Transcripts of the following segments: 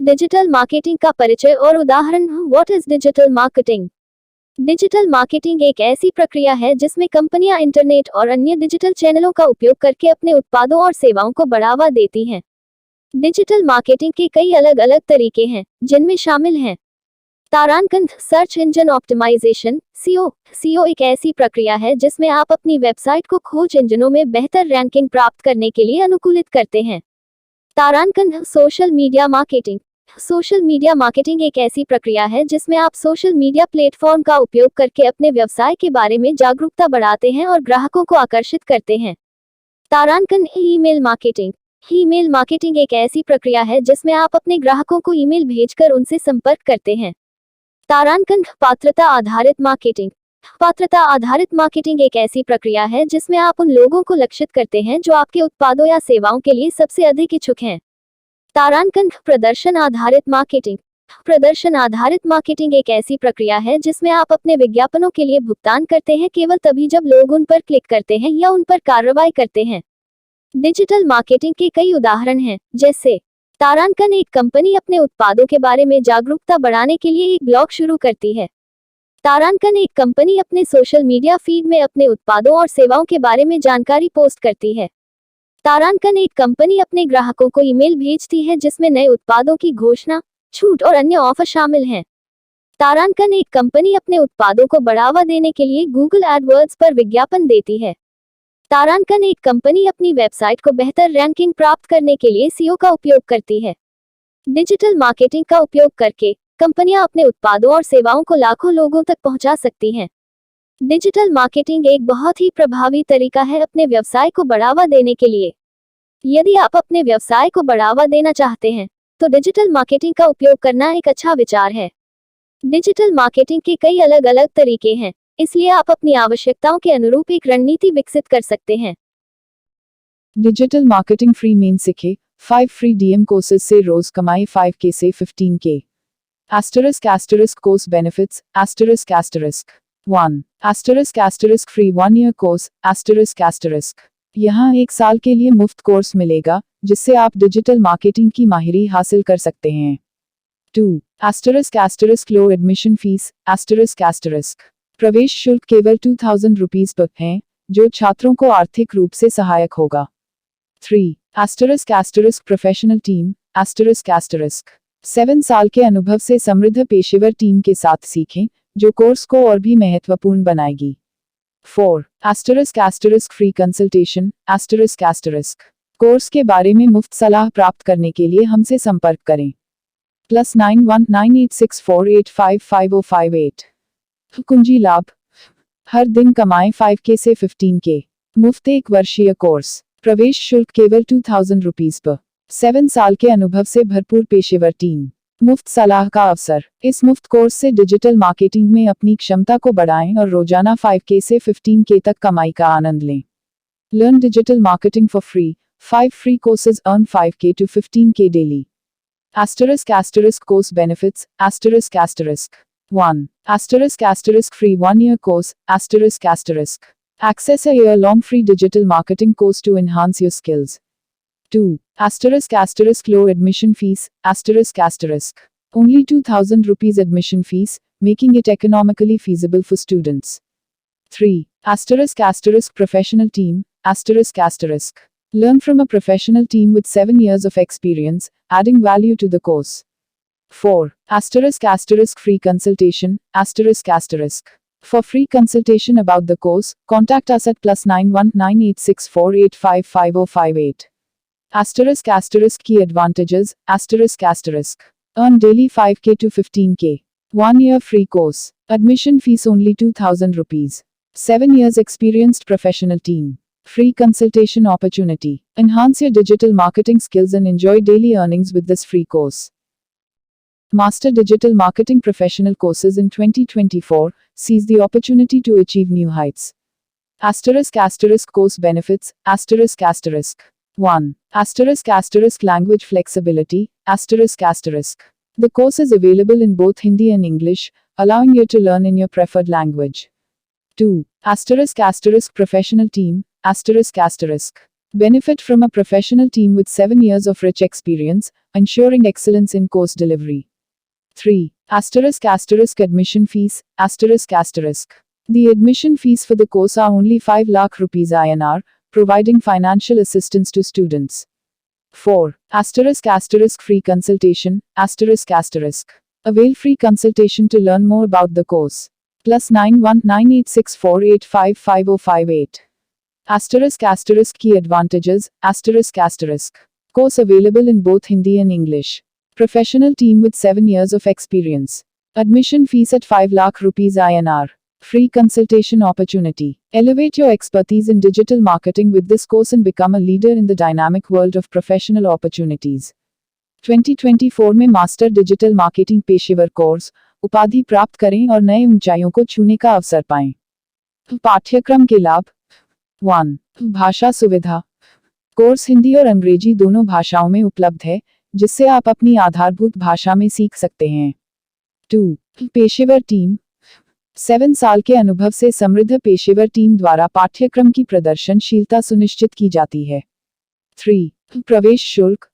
Digital marketing का परिचय और उदाहरण। What is digital marketing? Digital marketing एक ऐसी प्रक्रिया है जिसमें कंपनियां इंटरनेट और अन्य डिजिटल चैनलों का उपयोग करके अपने उत्पादों और सेवाओं को बढ़ावा देती हैं। डिजिटल मार्केटिंग के कई अलग अलग तरीके हैं, जिनमें शामिल हैं तारांकन, search engine optimisation, SEO. SEO एक ऐसी प्रक्रिया है जिसमें आप अपनी वेबसाइट को खोज इंजनों में बेहतर रैंकिंग प्राप्त करने के लिए अनुकूलित करते हैं। तारांकन, social media marketing. Social media marketing एक ऐसी प्रक्रिया है जिसमें आप सोशल मीडिया प्लेटफॉर्म का उपयोग करके अपने व्यवसाय के बारे में जागरूकता बढ़ाते हैं और ग्राहकों को आकर्षित करते हैं। तारांकन, ईमेल मार्केटिंग। ईमेल मार्केटिंग एक ऐसी प्रक्रिया है जिसमें आप अपने ग्राहकों को ईमेल भेजकर उनसे संपर्क करते हैं। तारांकन, पात्रता आधारित मार्केटिंग। पात्रता आधारित मार्केटिंग एक ऐसी प्रक्रिया है जिसमें आप उन लोगों को लक्षित करते हैं जो आपके उत्पादों या सेवाओं के लिए सबसे अधिक इच्छुक हैं। तारांकन, प्रदर्शन आधारित मार्केटिंग। प्रदर्शन आधारित मार्केटिंग एक ऐसी प्रक्रिया है जिसमें आप अपने विज्ञापनों के लिए भुगतान करते हैं केवल तभी जब लोग उन पर क्लिक करते हैं या उन पर कार्रवाई करते हैं। डिजिटल मार्केटिंग के कई उदाहरण हैं, जैसे तारांकन एक कंपनी अपने उत्पादों के बारे में जागरूकता बढ़ाने के लिए एक ब्लॉग शुरू करती है। तारांकन एक कंपनी अपने सोशल मीडिया फीड में अपने उत्पादों और सेवाओं के बारे में जानकारी पोस्ट करती है। तारांकन एक कंपनी अपने ग्राहकों को ईमेल भेजती है जिसमें नए उत्पादों की घोषणा, छूट और अन्य ऑफर शामिल हैं। तारांकन एक कंपनी अपने उत्पादों को बढ़ावा देने के लिए गूगल एडवर्ड्स पर विज्ञापन देती है। तारांकन एक कंपनी अपनी वेबसाइट को बेहतर रैंकिंग प्राप्त करने के लिए सीओ का उपयोग करती है। डिजिटल मार्केटिंग का उपयोग करके कंपनियां अपने उत्पादों और सेवाओं को लाखों लोगों तक पहुंचा सकती हैं। डिजिटल मार्केटिंग एक बहुत ही प्रभावी तरीका है अपने व्यवसाय को बढ़ावा देने के लिए। यदि आप अपने व्यवसाय को बढ़ावा देना चाहते हैं, तो डिजिटल मार्केटिंग का उपयोग करना एक अच्छा विचार है। डिजिटल मार्केटिंग के कई अलग अलग तरीके हैं, इसलिए आप अपनी आवश्यकताओं के अनुरूप एक रणनीति विकसित कर सकते हैं। डिजिटल मार्केटिंग फ्री मेन सीखे, 5 फ्री डीएम कोर्सेज से रोज कमाई 5K से 15K। *** course benefits, *** 1. *** free 1 year course, *** यहाँ 1 साल के लिए मुफ्त कोर्स मिलेगा, जिससे आप डिजिटल मार्केटिंग की माहिरी हासिल कर सकते हैं। 2. *** low admission fees, *** प्रवेश शुल्क केवल 2000 रुपीज पर है, जो छात्रों को आर्थिक रूप से सहायक होगा। 3. *** प्रोफेशनल टीम, *** 7 साल के अनुभव से समृद्ध पेशेवर टीम के साथ सीखें, जो कोर्स को और भी महत्वपूर्ण बनाएगी। 4. *** फ्री कंसल्टेशन, *** कोर्स के बारे में मुफ्त सलाह प्राप्त करने के लिए हमसे संपर्क करें। +919864855058। कुंजी लाभ, हर दिन कमाएं 5K से 15K। मुफ्त 1 वर्षीय कोर्स, प्रवेश शुल्क केवल 2000 रुपीज पर। 7 साल के अनुभव से भरपूर पेशेवर टीम, मुफ्त सलाह का अवसर। इस मुफ्त कोर्स से डिजिटल मार्केटिंग में अपनी क्षमता को बढ़ाएं और रोजाना 5K से 15K तक कमाई का आनंद लें। Learn digital marketing for free, 5 free courses earn 5K to 15K daily. *** course benefits, *** 1. *** free 1 year course, *** access a year-long free digital marketing course to enhance your skills. 2. *** low admission fees, *** only 2000 rupees admission fees, making it economically feasible for students. 3. *** professional team, *** learn from a professional team with 7 years of experience, adding value to the course. 4. *** free consultation, *** for free consultation about the course, contact us at +919864855058. *** key advantages, *** earn daily 5K to 15K. 1 year free course. Admission fees only 2000 rupees. 7 years experienced professional team. Free consultation opportunity. Enhance your digital marketing skills and enjoy daily earnings with this free course. Master Digital Marketing Professional Courses in 2024. Seize the opportunity to achieve new heights. *** course benefits, *** 1. *** language flexibility, *** the course is available in both Hindi and English, allowing you to learn in your preferred language. 2. *** professional team, *** Benefit from a professional team with 7 years of rich experience, ensuring excellence in course delivery. 3. Admission fees, The admission fees for the course are only 5 lakh rupees INR, providing financial assistance to students. 4. Free consultation, Avail free consultation to learn more about the course. +919864855058. Key advantages, Course available in both Hindi and English. Professional team with 7 years of experience. Admission fees at 5 lakh rupees INR. Free consultation opportunity. Elevate your expertise in digital marketing with this course and become a leader in the dynamic world of professional opportunities. 2024 में master digital marketing पेशेवर course उपाधि प्राप्त करें और नए ऊंचाइयों को छूने का अवसर पाएं। पाठ्यक्रम के लाभ। 1. भाषा सुविधा। कोर्स हिंदी और अंग्रेजी दोनों भाषाओं में उपलब्ध है, जिससे आप अपनी आधारभूत भाषा में सीख सकते हैं। 2. पेशेवर टीम। 7 साल के अनुभव से समृद्ध पेशेवर टीम द्वारा पाठ्यक्रम की प्रदर्शनशीलता सुनिश्चित की जाती है। 3. प्रवेश शुल्क।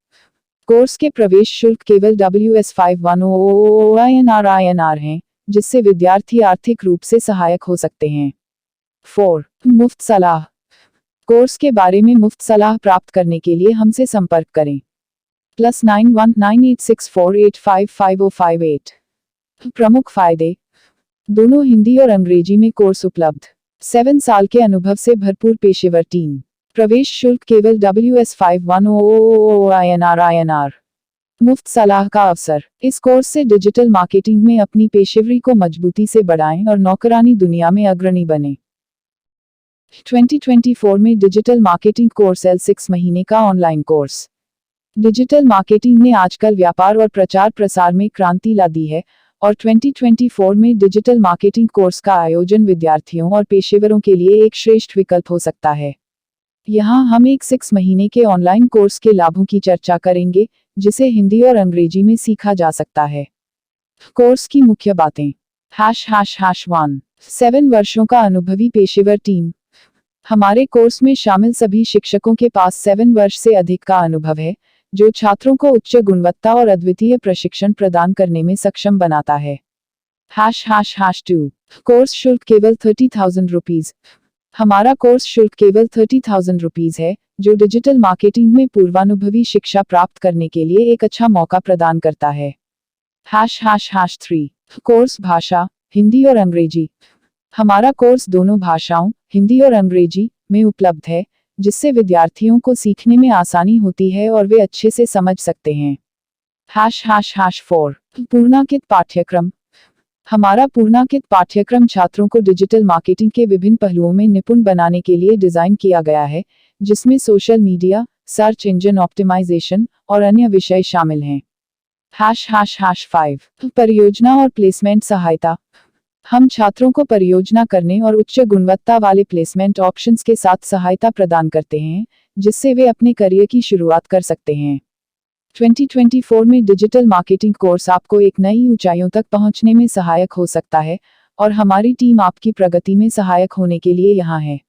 कोर्स के प्रवेश शुल्क केवल WS510 हैं, जिससे विद्यार्थी आर्थिक रूप से सहायक हो सकते हैं। 4. मुफ्त सलाह। कोर्स के बारे में मुफ्त सलाह प्राप्त करने के लिए हमसे संपर्क करें। +919864855058। प्रमुख फायदे। दोनों हिंदी और अंग्रेजी में कोर्स उपलब्ध। 7 साल के अनुभव से भरपूर पेशेवर टीम। प्रवेश शुल्क केवल WS510 मुफ्त सलाह का अवसर। इस कोर्स से डिजिटल मार्केटिंग में अपनी पेशेवरी को मजबूती से बढ़ाएं और नौकरानी दुनिया में अग्रणी बने। 2024 में डिजिटल मार्केटिंग कोर्स L6 महीने का ऑनलाइन कोर्स। डिजिटल मार्केटिंग ने आजकल व्यापार और प्रचार प्रसार में क्रांति ला दी है और 2024 में डिजिटल मार्केटिंग कोर्स का आयोजन विद्यार्थियों और पेशेवरों के लिए एक श्रेष्ठ विकल्प हो सकता है। यहाँ हम एक 6 महीने के ऑनलाइन कोर्स के लाभों की चर्चा करेंगे, जिसे हिंदी और अंग्रेजी में सीखा जा सकता है। कोर्स की मुख्य बातें। #1 7 वर्षों का अनुभवी पेशेवर टीम। हमारे कोर्स में शामिल सभी शिक्षकों के पास 7 वर्ष से अधिक का अनुभव है, जो छात्रों को उच्च गुणवत्ता और अद्वितीय प्रशिक्षण प्रदान करने में सक्षम बनाता है। #2 कोर्स शुल्क केवल 30,000 रुपीज। हमारा कोर्स शुल्क केवल 30,000 रुपीज है, जो डिजिटल मार्केटिंग में पूर्वानुभवी शिक्षा प्राप्त करने के लिए एक अच्छा मौका प्रदान करता है। #3 कोर्स भाषा, हिंदी और अंग्रेजी। हमारा कोर्स दोनों भाषाओं, हिंदी और अंग्रेजी, में उपलब्ध है, जिससे विद्यार्थियों को सीखने में आसानी होती है और वे अच्छे से समझ सकते हैं। #4 पूर्णांकित पाठ्यक्रम। हमारा पूर्णांकित पाठ्यक्रम छात्रों को डिजिटल मार्केटिंग के विभिन्न पहलुओं में निपुण बनाने के लिए डिजाइन किया गया है, जिसमें social media, search engine optimisation और अन्य विषय शामिल हैं। #5 परियोजना और प्लेसमेंट सहायता। हम छात्रों को परियोजना करने और उच्च गुणवत्ता वाले प्लेसमेंट ऑप्शंस के साथ सहायता प्रदान करते हैं, जिससे वे अपने करियर की शुरुआत कर सकते हैं। 2024 में डिजिटल मार्केटिंग कोर्स आपको एक नई ऊंचाइयों तक पहुंचने में सहायक हो सकता है, और हमारी टीम आपकी प्रगति में सहायक होने के लिए यहाँ है।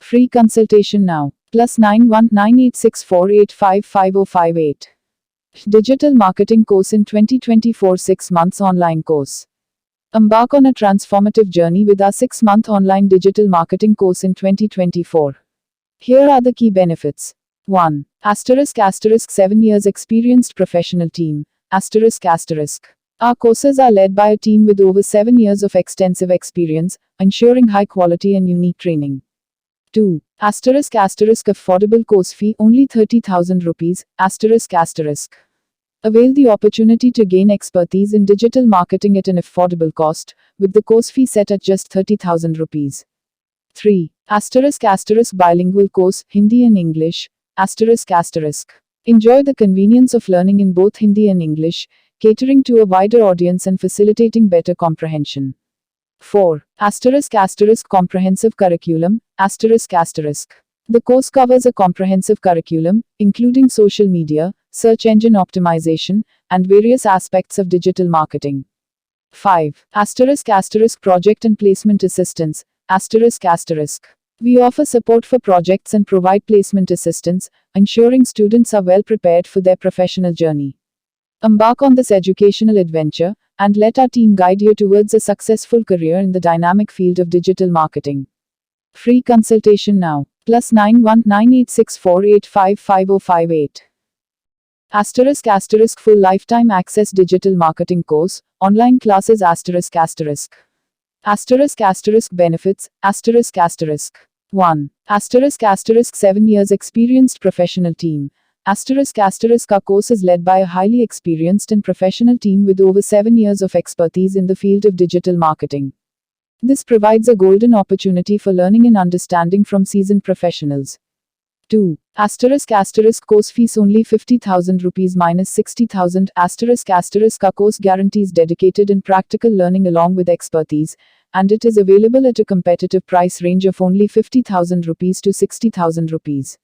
Free consultation now +919864855058। Digital marketing course in 2024 6 months online course. Embark on a transformative journey with our 6-month online digital marketing course in 2024. Here are the key benefits. 1. *** 7 years experienced professional team. ***. Our courses are led by a team with over 7 years of extensive experience, ensuring high quality and unique training. 2. ***. Affordable course fee only 30,000 rupees. ***. Avail the opportunity to gain expertise in digital marketing at an affordable cost, with the course fee set at just 30,000 rupees. 3. *** bilingual course, Hindi and English. Enjoy the convenience of learning in both Hindi and English, catering to a wider audience and facilitating better comprehension. 4. *** comprehensive curriculum. The course covers a comprehensive curriculum, including social media, search engine optimization, and various aspects of digital marketing. 5. *** project and placement assistance. We offer support for projects and provide placement assistance, ensuring students are well prepared for their professional journey. Embark on this educational adventure, and let our team guide you towards a successful career in the dynamic field of digital marketing. Free consultation now. +919864855058. Asterisk asterisk full lifetime access digital marketing course, online classes asterisk asterisk. Asterisk asterisk benefits, asterisk asterisk. 1. Asterisk asterisk 7 years experienced professional team. Asterisk asterisk our course is led by a highly experienced and professional team with over 7 years of expertise in the field of digital marketing. This provides a golden opportunity for learning and understanding from seasoned professionals. 2. Asterisk asterisk course fees only 50,000 rupees minus 60,000. Asterisk asterisk our course guarantees dedicated and practical learning along with expertise, and it is available at a competitive price range of only 50,000 rupees to 60,000 rupees.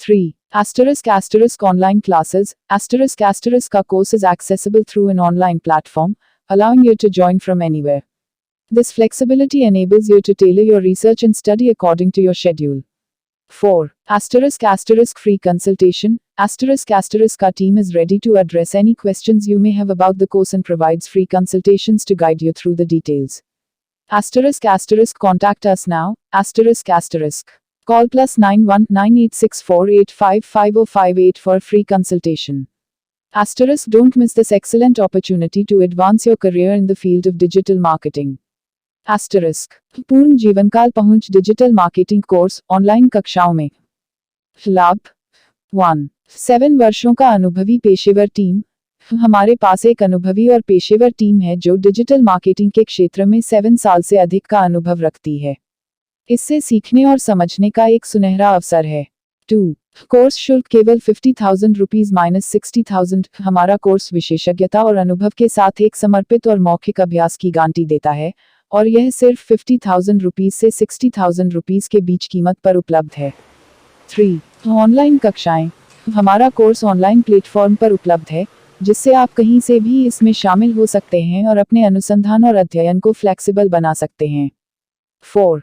3. Asterisk asterisk online classes. Asterisk asterisk our course is accessible through an online platform, allowing you to join from anywhere. This flexibility enables you to tailor your research and study according to your schedule. 4. Asterisk asterisk free consultation. Asterisk asterisk our team is ready to address any questions you may have about the course and provides free consultations to guide you through the details. Asterisk asterisk contact us now. Asterisk asterisk. Call +919864855058 for a free consultation. Asterisk don't miss this excellent opportunity to advance your career in the field of digital marketing. Asterisk. पूर्ण जीवनकाल पहुंच digital marketing course online कक्षाओं में। लाभ 1. 7 वर्षों का अनुभवी पेशेवर टीम। हमारे पास एक अनुभवी और पेशेवर टीम है जो डिजिटल मार्केटिंग के क्षेत्र में 7 साल से अधिक का अनुभव रखती है। इससे सीखने और समझने का एक सुनहरा अवसर है। 2. कोर्स शुल्क केवल 50,000 रुपीज माइनस 60,000। हमारा कोर्स विशेषज्ञता और अनुभव के साथ एक समर्पित और मौखिक अभ्यास की गारंटी देता है, और यह सिर्फ 50,000 रुपीज से 60,000 रुपीज के बीच कीमत पर उपलब्ध है। 3. ऑनलाइन कक्षाएं। हमारा कोर्स ऑनलाइन प्लेटफॉर्म पर उपलब्ध है, जिससे आप कहीं से भी इसमें शामिल हो सकते हैं और अपने अनुसंधान और अध्ययन को फ्लेक्सिबल बना सकते हैं। 4.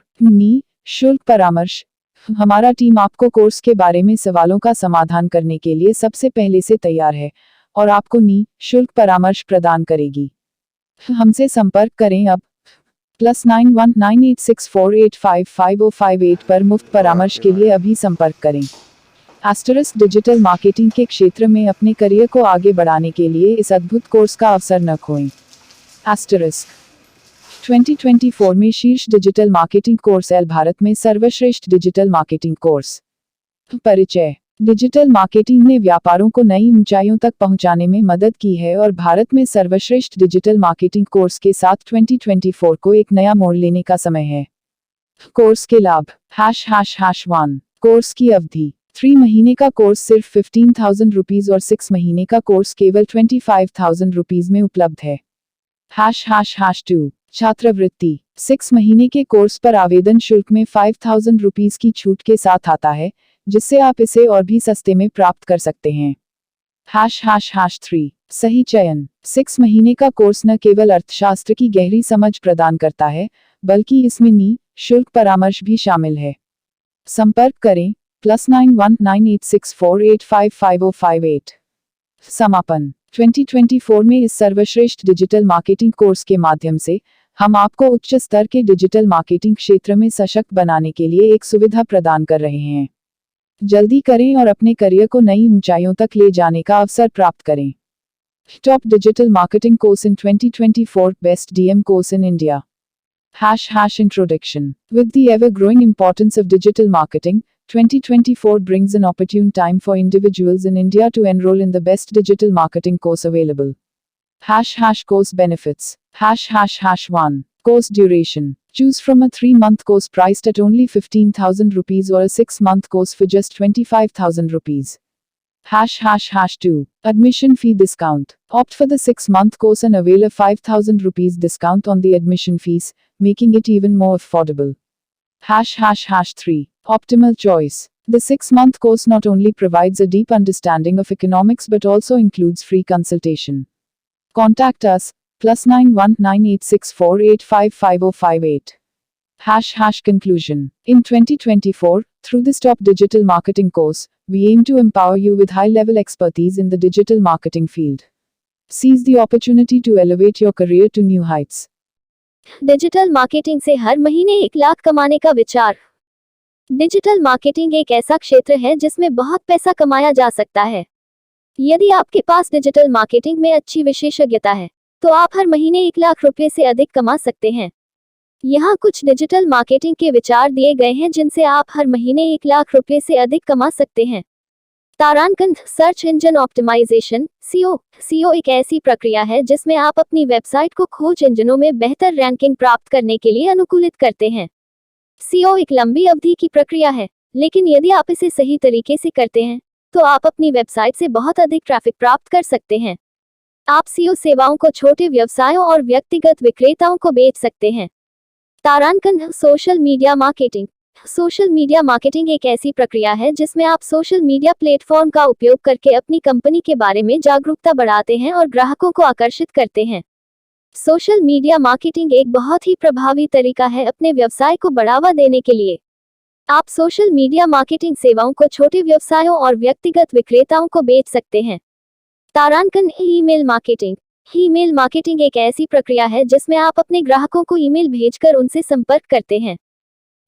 शुल्क परामर्श। हमारा टीम आपको कोर्स के बारे में सवालों का समाधान करने के लिए सबसे पहले से तैयार है और आपको शुल्क परामर्श प्रदान करेगी। हमसे संपर्क करें अब। +919864855058 पर मुफ्त परामर्श के लिए अभी संपर्क करें। एस्टेरिस्क डिजिटल मार्केटिंग के क्षेत्र में अपने करियर को आगे बढ़ाने के लिए इस अद्भुत कोर्स का अवसर न खोएं। एस्टेरिस्क 2024 में शीर्ष digital marketing course L Bharat में सर्वश्रेष्ठ डिजिटल मार्केटिंग कोर्स। परिचय। डिजिटल मार्केटिंग ने व्यापारों को नई ऊंचाइयों तक पहुंचाने में मदद की है और भारत में सर्वश्रेष्ठ डिजिटल मार्केटिंग कोर्स के साथ 2024 को एक नया मोड़ लेने का समय है। कोर्स के लाभ। ###1 कोर्स की अवधि 3 महीने का कोर्स सिर्फ 15,000 रुपीज और 6 महीने का कोर्स केवल 25,000 रुपीज में उपलब्ध है। ###2 छात्रवृत्ति 6 महीने के कोर्स पर आवेदन शुल्क में 5,000 रुपीज की छूट के साथ आता है, जिससे आप इसे और भी सस्ते में प्राप्त कर सकते हैं। ###3 सही चयन। 6 महीने का कोर्स न केवल अर्थशास्त्र की गहरी समझ प्रदान करता है, बल्कि इसमें शुल्क परामर्श भी शामिल है। संपर्क करें +919864855058। समापन। 2024 में इस सर्वश्रेष्ठ डिजिटल मार्केटिंग कोर्स के माध्यम से हम आपको उच्च स्तर के डिजिटल मार्केटिंग क्षेत्र में सशक्त बनाने के लिए एक सुविधा प्रदान कर रहे हैं। जल्दी करें और अपने करियर को नई ऊंचाइयों तक ले जाने का अवसर प्राप्त करें। Top digital marketing course in 2024 best DM course in India. #introduction With the ever-growing importance of digital marketing, 2024 brings an opportune time for individuals in India to enroll in the best digital marketing course available. #course benefits. #1 Course duration. Choose from a 3-month course priced at only 15,000 rupees or a 6-month course for just 25,000 rupees. #2 Admission fee discount. Opt for the 6-month course and avail a 5,000 rupees discount on the admission fees, making it even more affordable. #3 Optimal choice. The 6-month course not only provides a deep understanding of economics but also includes free consultation. Contact us +919864855058. Conclusion. In 2024, through this top digital marketing course, we aim to empower you with high-level expertise in the digital marketing field. Seize the opportunity to elevate your career to new heights. Digital marketing से हर महीने 1 लाख कमाने का विचार। Digital marketing एक ऐसा क्षेत्र है जिसमें बहुत पैसा कमाया जा सकता है। यदि आपके पास डिजिटल मार्केटिंग में अच्छी विशेषज्ञता है, तो आप हर महीने 1 लाख रुपए से अधिक कमा सकते हैं। यहाँ कुछ डिजिटल मार्केटिंग के विचार दिए गए हैं जिनसे आप हर महीने 1 लाख रुपए से अधिक कमा सकते हैं। तारांकन, search engine optimisation, SEO. SEO एक ऐसी प्रक्रिया है जिसमें आप अपनी वेबसाइट को खोज इंजनों में बेहतर रैंकिंग प्राप्त करने के लिए अनुकूलित करते हैं। सीओ एक लंबी अवधि की प्रक्रिया है, लेकिन यदि आप इसे सही तरीके से करते हैं, तो आप अपनी वेबसाइट से बहुत अधिक ट्रैफिक प्राप्त कर सकते हैं। आप सीओ सेवाओं को छोटे व्यवसायों और व्यक्तिगत विक्रेताओं को बेच सकते हैं। तारांकन, social media marketing. Social media marketing एक ऐसी प्रक्रिया है जिसमें आप सोशल मीडिया प्लेटफॉर्म का उपयोग करके अपनी कंपनी के बारे में जागरूकता बढ़ाते हैं और ग्राहकों को आकर्षित करते हैं। सोशल मीडिया मार्केटिंग एक बहुत ही प्रभावी तरीका है अपने व्यवसाय को बढ़ावा देने के लिए। आप सोशल मीडिया मार्केटिंग सेवाओं को छोटे व्यवसायों और व्यक्तिगत विक्रेताओं को बेच सकते हैं। तारांकन, ईमेल मार्केटिंग। ईमेल मार्केटिंग एक ऐसी प्रक्रिया है जिसमें आप अपने ग्राहकों को ईमेल भेजकर उनसे संपर्क करते हैं।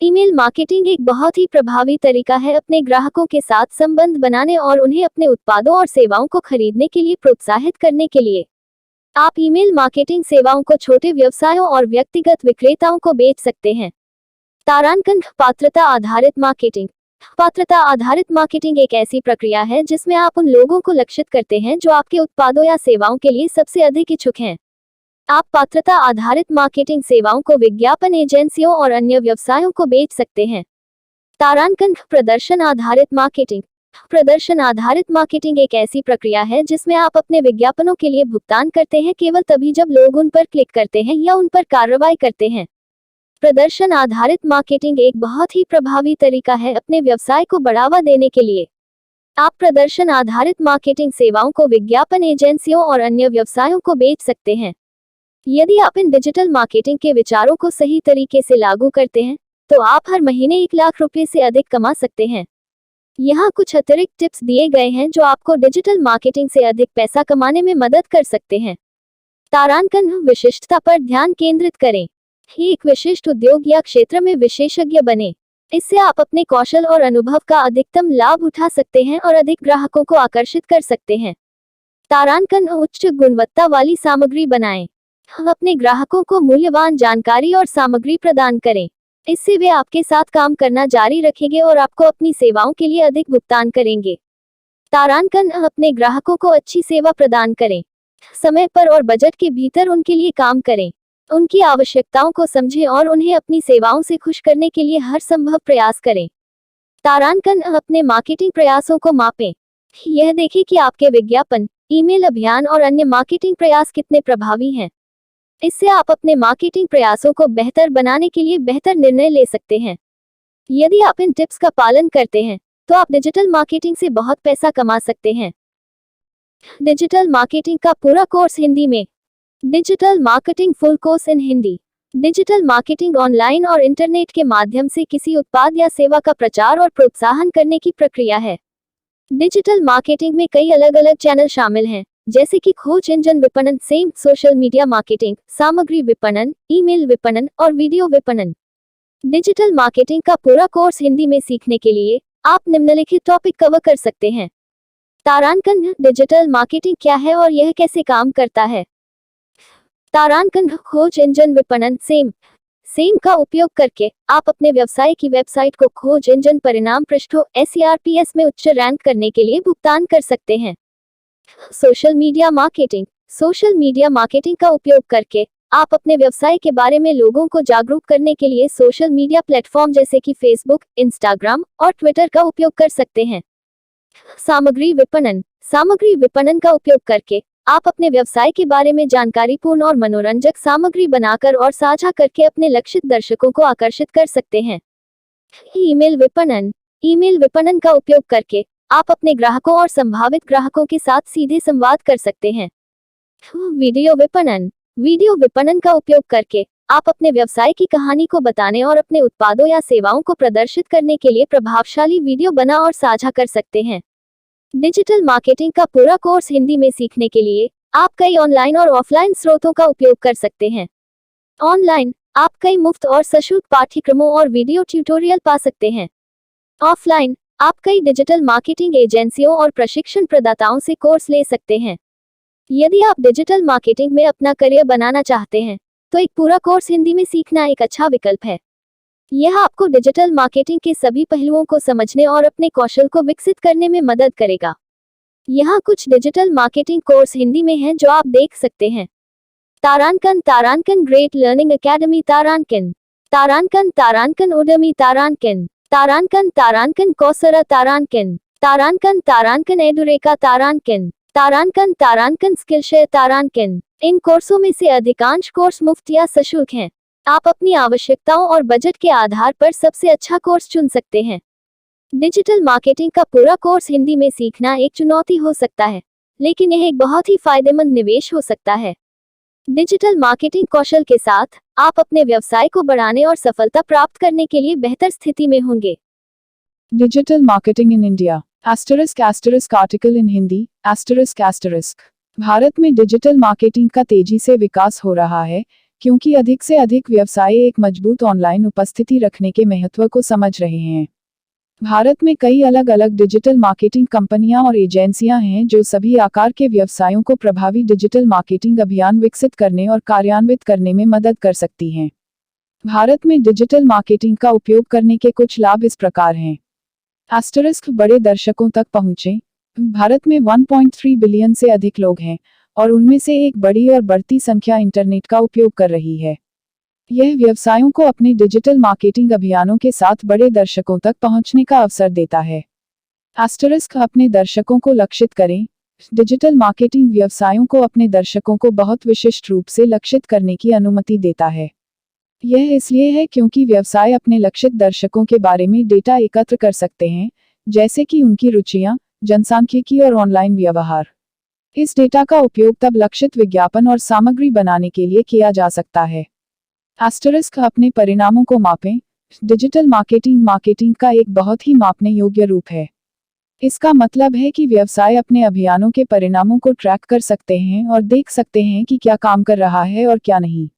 ईमेल मार्केटिंग एक बहुत ही प्रभावी तरीका है अपने ग्राहकों के साथ संबंध बनाने और उन्हें अपने उत्पादों और सेवाओं को खरीदने के लिए प्रोत्साहित करने के लिए। आप ईमेल मार्केटिंग सेवाओं को छोटे व्यवसायों और व्यक्तिगत विक्रेताओं को बेच सकते हैं। तारांकन, पात्रता आधारित मार्केटिंग। पात्रता आधारित मार्केटिंग एक ऐसी प्रक्रिया है जिसमें आप उन लोगों को लक्षित करते हैं जो आपके उत्पादों या सेवाओं के लिए सबसे अधिक इच्छुक हैं। आप पात्रता आधारित मार्केटिंग सेवाओं को विज्ञापन एजेंसियों और अन्य व्यवसायों को बेच सकते हैं। तारांकन, प्रदर्शन आधारित मार्केटिंग। प्रदर्शन आधारित मार्केटिंग एक ऐसी प्रक्रिया है जिसमें आप अपने विज्ञापनों के लिए भुगतान करते हैं केवल तभी जब लोग उन पर क्लिक करते हैं या उन पर कार्रवाई करते हैं। प्रदर्शन आधारित मार्केटिंग एक बहुत ही प्रभावी तरीका है अपने व्यवसाय को बढ़ावा देने के लिए। आप प्रदर्शन आधारित मार्केटिंग सेवाओं को विज्ञापन एजेंसियों और अन्य व्यवसायों को बेच सकते हैं। यदि आप इन डिजिटल मार्केटिंग के विचारों को सही तरीके से लागू करते हैं, तो आप हर महीने 1 लाख रुपए से अधिक कमा सकते हैं। यहाँ कुछ अतिरिक्त टिप्स दिए गए हैं जो आपको डिजिटल मार्केटिंग से अधिक पैसा कमाने में मदद कर सकते हैं। तारांकन, विशिष्टता पर ध्यान केंद्रित करें। एक विशिष्ट उद्योग या क्षेत्र में विशेषज्ञ बने। इससे आप अपने कौशल और अनुभव का अधिकतम लाभ उठा सकते हैं और अधिक ग्राहकों को आकर्षित कर सकते हैं। तारांकन, उच्च गुणवत्ता वाली सामग्री बनाएं। अपने ग्राहकों को मूल्यवान जानकारी और सामग्री प्रदान करें। इससे वे आपके साथ काम करना जारी रखेंगे और आपको अपनी सेवाओं के लिए अधिक भुगतान करेंगे। तारांकन, अपने ग्राहकों को अच्छी सेवा प्रदान करें। समय पर और बजट के भीतर उनके लिए काम करें। उनकी आवश्यकताओं को समझें और उन्हें अपनी सेवाओं से खुश करने के लिए हर संभव प्रयास करें। तारांकन, अपने मार्केटिंग प्रयासों को मापें। यह देखें कि आपके विज्ञापन, ईमेल अभियान और अन्य मार्केटिंग प्रयास कितने प्रभावी हैं। इससे आप अपने मार्केटिंग प्रयासों को बेहतर बनाने के लिए बेहतर निर्णय ले सकते हैं। यदि आप इन टिप्स का पालन करते हैं, तो आप डिजिटल मार्केटिंग से बहुत पैसा कमा सकते हैं। डिजिटल मार्केटिंग का पूरा कोर्स हिंदी में। Digital marketing full course in Hindi. Digital marketing online और इंटरनेट के माध्यम से किसी उत्पाद या सेवा का प्रचार और प्रोत्साहन करने की प्रक्रिया है। डिजिटल मार्केटिंग में कई अलग अलग चैनल शामिल हैं, जैसे कि खोज इंजन विपणन, सेम, सोशल मीडिया मार्केटिंग, सामग्री विपणन, ईमेल विपणन और वीडियो विपणन। डिजिटल मार्केटिंग का पूरा कोर्स हिंदी में सीखने के लिए आप निम्नलिखित टॉपिक कवर कर सकते हैं। तारांकन, डिजिटल मार्केटिंग क्या है और यह कैसे काम करता है। तारांकन, खोज इंजन विपणन, सेम का उपयोग करके आप अपने व्यवसाय की वेबसाइट को खोज इंजन परिणाम पृष्ठों SERPs में उच्च रैंक करने के लिए भुगतान कर सकते हैं। Social media marketing. Social media marketing का उपयोग करके आप अपने व्यवसाय के बारे में लोगों को जागरूक करने के लिए सोशल मीडिया प्लेटफॉर्म जैसे कि फेसबुक, इंस्टाग्राम और ट्विटर का उपयोग कर सकते हैं। सामग्री विपणन। सामग्री विपणन का उपयोग करके आप अपने व्यवसाय के बारे में जानकारीपूर्ण और मनोरंजक सामग्री बनाकर और साझा करके अपने लक्षित दर्शकों को आकर्षित कर सकते हैं। ईमेल विपणन। ईमेल विपणन का उपयोग करके आप अपने ग्राहकों और संभावित ग्राहकों के साथ सीधे संवाद कर सकते हैं। वीडियो विपणन। वीडियो विपणन का उपयोग करके आप अपने व्यवसाय की कहानी को बताने और अपने उत्पादों या सेवाओं को प्रदर्शित करने के लिए प्रभावशाली वीडियो बना और साझा कर सकते हैं। डिजिटल मार्केटिंग का पूरा कोर्स हिंदी में सीखने के लिए आप कई ऑनलाइन और ऑफलाइन स्रोतों का उपयोग कर सकते हैं। ऑनलाइन, आप कई मुफ्त और सशुल्क पाठ्यक्रमों और वीडियो ट्यूटोरियल पा सकते हैं। ऑफलाइन, आप कई डिजिटल मार्केटिंग एजेंसियों और प्रशिक्षण प्रदाताओं से कोर्स ले सकते हैं। यदि आप डिजिटल मार्केटिंग में अपना करियर बनाना चाहते हैं, तो एक पूरा कोर्स हिंदी में सीखना एक अच्छा विकल्प है। यह आपको डिजिटल मार्केटिंग के सभी पहलुओं को समझने और अपने कौशल को विकसित करने में मदद करेगा। यहाँ कुछ डिजिटल मार्केटिंग कोर्स हिंदी में हैं जो आप देख सकते हैं। तारांकन ग्रेट लर्निंग एकेडमी तारांकन उडमी तारांकन कौसरा तारांकन एडुरेका तारांकन स्किलशेयर तारांकन। इन कोर्सों में से अधिकांश कोर्स मुफ्त या सशुल्क हैं। आप अपनी आवश्यकताओं और बजट के आधार पर सबसे अच्छा कोर्स चुन सकते हैं। डिजिटल मार्केटिंग का पूरा कोर्स हिंदी में सीखना एक चुनौती हो सकता है, लेकिन यह एक बहुत ही फायदेमंद निवेश हो सकता है। डिजिटल मार्केटिंग कौशल के साथ आप अपने व्यवसाय को बढ़ाने और सफलता प्राप्त करने के लिए बेहतर स्थिति में होंगे। Digital marketing in India article in Hindi Bharat में डिजिटल मार्केटिंग का तेजी से विकास हो रहा है, क्योंकि अधिक से अधिक व्यवसाय एक मजबूत ऑनलाइन उपस्थिति रखने के महत्व को समझ रहे हैं। भारत में कई अलग अलग डिजिटल मार्केटिंग कंपनियां और एजेंसियां हैं जो सभी आकार के व्यवसायों को प्रभावी डिजिटल मार्केटिंग अभियान विकसित करने और कार्यान्वित करने में मदद कर सकती हैं। भारत में डिजिटल मार्केटिंग का उपयोग करने के कुछ लाभ इस प्रकार हैं। बड़े दर्शकों तक पहुंचे। भारत में 1.3 बिलियन से अधिक लोग हैं और उनमें से एक बड़ी और बढ़ती संख्या इंटरनेट का उपयोग कर रही है। यह व्यवसायों को अपने डिजिटल मार्केटिंग अभियानों के साथ बड़े दर्शकों तक पहुंचने का अवसर देता है। अपने दर्शकों को लक्षित करें। डिजिटल मार्केटिंग व्यवसायों को अपने दर्शकों को बहुत विशिष्ट रूप से लक्षित करने की अनुमति देता है। यह इसलिए है क्योंकि व्यवसाय अपने लक्षित दर्शकों के बारे में डेटा एकत्र कर सकते हैं, जैसे कि उनकी रुचियां, जनसांख्यिकी और ऑनलाइन व्यवहार। इस डेटा का उपयोग तब लक्षित विज्ञापन और सामग्री बनाने के लिए किया जा सकता है। अपने परिणामों को मापें। डिजिटल मार्केटिंग का एक बहुत ही मापने योग्य रूप है। इसका मतलब है कि व्यवसाय अपने अभियानों के परिणामों को ट्रैक कर सकते हैं और देख सकते हैं कि क्या काम कर रहा है और क्या नहीं।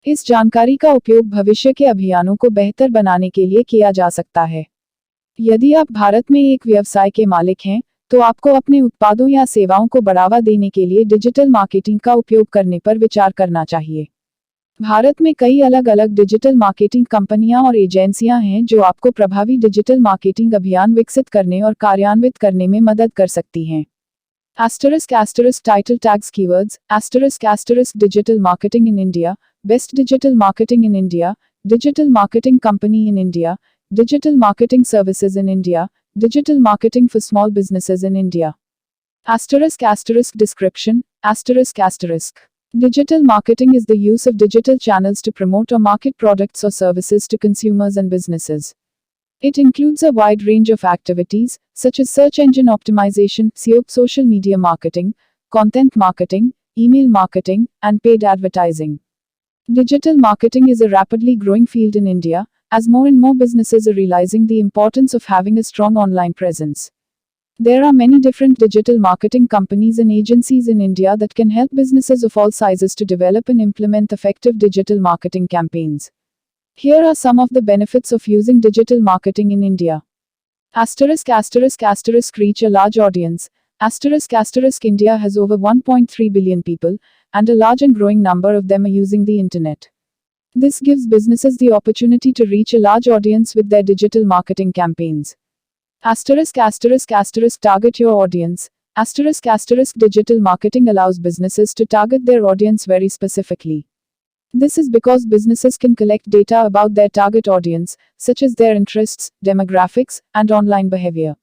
इस जानकारी का उपयोग भविष्य के अभियानों को बेहतर बनाने के लिए किया जा सकता है। यदि आप भारत में एक व्यवसाय के मालिक हैं, तो आपको अपने उत्पादों या सेवाओं को बढ़ावा देने के लिए डिजिटल मार्केटिंग का उपयोग करने पर विचार करना चाहिए। भारत में कई अलग अलग डिजिटल मार्केटिंग कंपनियां और एजेंसियां हैं जो आपको प्रभावी डिजिटल मार्केटिंग अभियान विकसित करने और कार्यान्वित करने में मदद कर सकती हैं। Title tags keywords digital marketing in India, best digital marketing in India, digital marketing company in India, digital marketing services in India, digital marketing for small businesses in India. Description. Digital marketing is the use of digital channels to promote or market products or services to consumers and businesses. It includes a wide range of activities, such as search engine optimization, SEO, social media marketing, content marketing, email marketing, and paid advertising. Digital marketing is a rapidly growing field in India, as more and more businesses are realizing the importance of having a strong online presence. There are many different digital marketing companies and agencies in India that can help businesses of all sizes to develop and implement effective digital marketing campaigns. Here are some of the benefits of using digital marketing in India. Reach a large audience. India has over 1.3 billion people, and a large and growing number of them are using the internet. This gives businesses the opportunity to reach a large audience with their digital marketing campaigns. Target your audience. Digital marketing allows businesses to target their audience very specifically. This is because businesses can collect data about their target audience, such as their interests, demographics, and online behavior.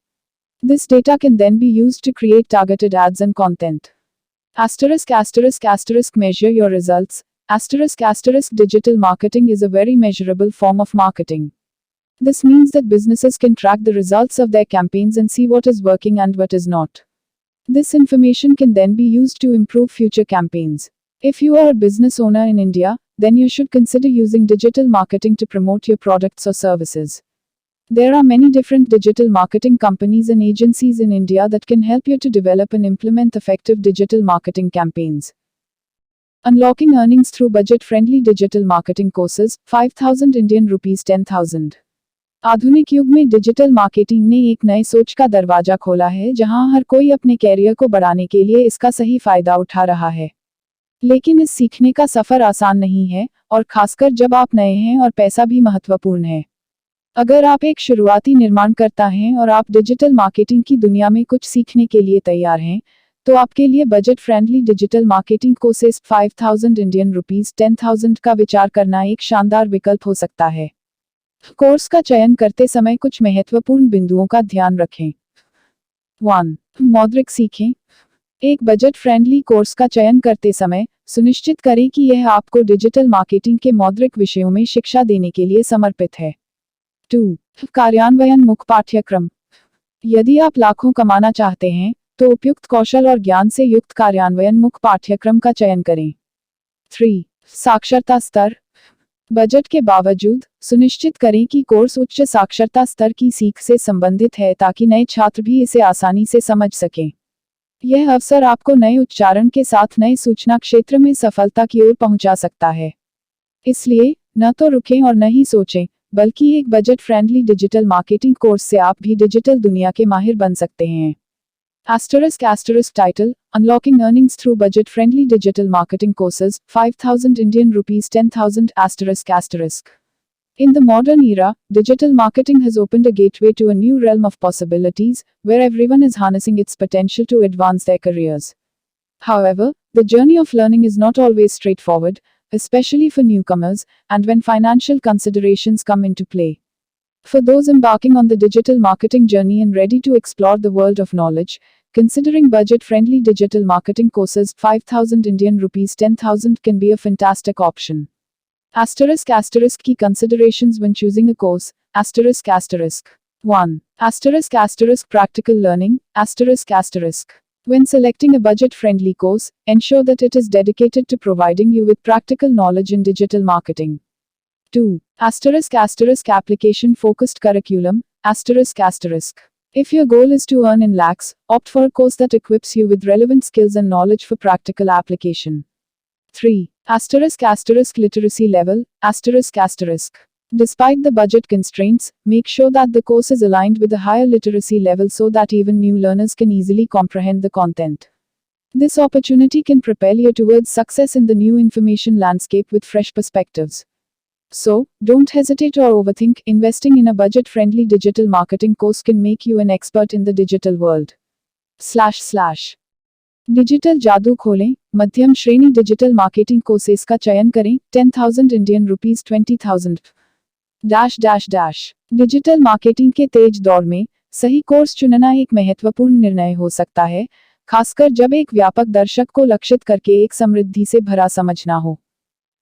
This data can then be used to create targeted ads and content. Measure your results. Digital marketing is a very measurable form of marketing. This means that businesses can track the results of their campaigns and see what is working and what is not. This information can then be used to improve future campaigns. If you are a business owner in India, then you should consider using digital marketing to promote your products or services. There are many different digital marketing companies and agencies in India that can help you to develop and implement effective digital marketing campaigns. Unlocking earnings through budget-friendly digital marketing courses, 5,000 Indian rupees 10,000. आधुनिक युग में digital marketing ने एक नए सोच का दरवाजा खोला है जहां हर कोई अपने कैरियर को बढ़ाने के लिए इसका सही फायदा उठा रहा है। लेकिन इस सीखने का सफर आसान नहीं है, और खासकर जब आप नए हैं और पैसा भी महत्वपूर्ण है। अगर आप एक शुरुआती निर्माणकर्ता हैं और आप डिजिटल मार्केटिंग की दुनिया में कुछ सीखने के लिए तैयार हैं, तो आपके लिए budget friendly digital marketing courses 5,000 Indian rupees 10,000 का विचार करना एक शानदार विकल्प हो सकता है। कोर्स का चयन करते समय कुछ महत्वपूर्ण बिंदुओं का ध्यान रखें। 1. मौद्रिक सीखें। एक बजट फ्रेंडली कोर्स का चयन करते समय सुनिश्चित करें कि यह आपको डिजिटल मार्केटिंग के मौद्रिक विषयों में शिक्षा देने के लिए समर्पित है। 2. कार्यान्वयन मुख्य पाठ्यक्रम। यदि आप लाखों कमाना चाहते हैं, तो उपयुक्त कौशल और ज्ञान से युक्त कार्यान्वयन मुख्य पाठ्यक्रम का चयन करें। 3. साक्षरता स्तर। बजट के बावजूद सुनिश्चित करें कि कोर्स उच्च साक्षरता स्तर की सीख से संबंधित है ताकि नए छात्र भी इसे आसानी से समझ सकें। यह अवसर आपको नए उच्चारण के साथ नए सूचना क्षेत्र में सफलता की ओर पहुंचा सकता है। इसलिए न तो रुकें और न ही सोचें, बल्कि एक budget friendly digital marketing course से आप भी डिजिटल दुनिया के माहिर बन सकते हैं। *** title, Unlocking Earnings Through Budget-Friendly Digital Marketing Courses, 5,000 Indian rupees 10,000 ***. In the modern era, digital marketing has opened a gateway to a new realm of possibilities, where everyone is harnessing its potential to advance their careers. However, the journey of learning is not always straightforward, especially for newcomers, and when financial considerations come into play. For those embarking on the digital marketing journey and ready to explore the world of knowledge, considering budget-friendly digital marketing courses 5,000 Indian rupees 10,000 can be a fantastic option. *** Key considerations when choosing a course. *** 1. *** Practical learning. *** When selecting a budget-friendly course, ensure that it is dedicated to providing you with practical knowledge in digital marketing. 2. *** Application-focused curriculum. If your goal is to earn in lakhs, opt for a course that equips you with relevant skills and knowledge for practical application. 3. *** Literacy level. Despite the budget constraints, make sure that the course is aligned with a higher literacy level so that even new learners can easily comprehend the content. This opportunity can propel you towards success in the new information landscape with fresh perspectives. So, don't hesitate or overthink. Investing in a budget-friendly digital marketing course can make you an expert in the digital world. // Digital जादू खोलें। मध्यम श्रेणी digital marketing courses का चयन करें। 10,000 Indian rupees 20,000 -- digital marketing के तेज दौर में सही कोर्स चुनना एक महत्वपूर्ण निर्णय हो सकता है, खासकर जब एक व्यापक दर्शक को लक्षित करके एक समृद्धि से भरा समझना हो।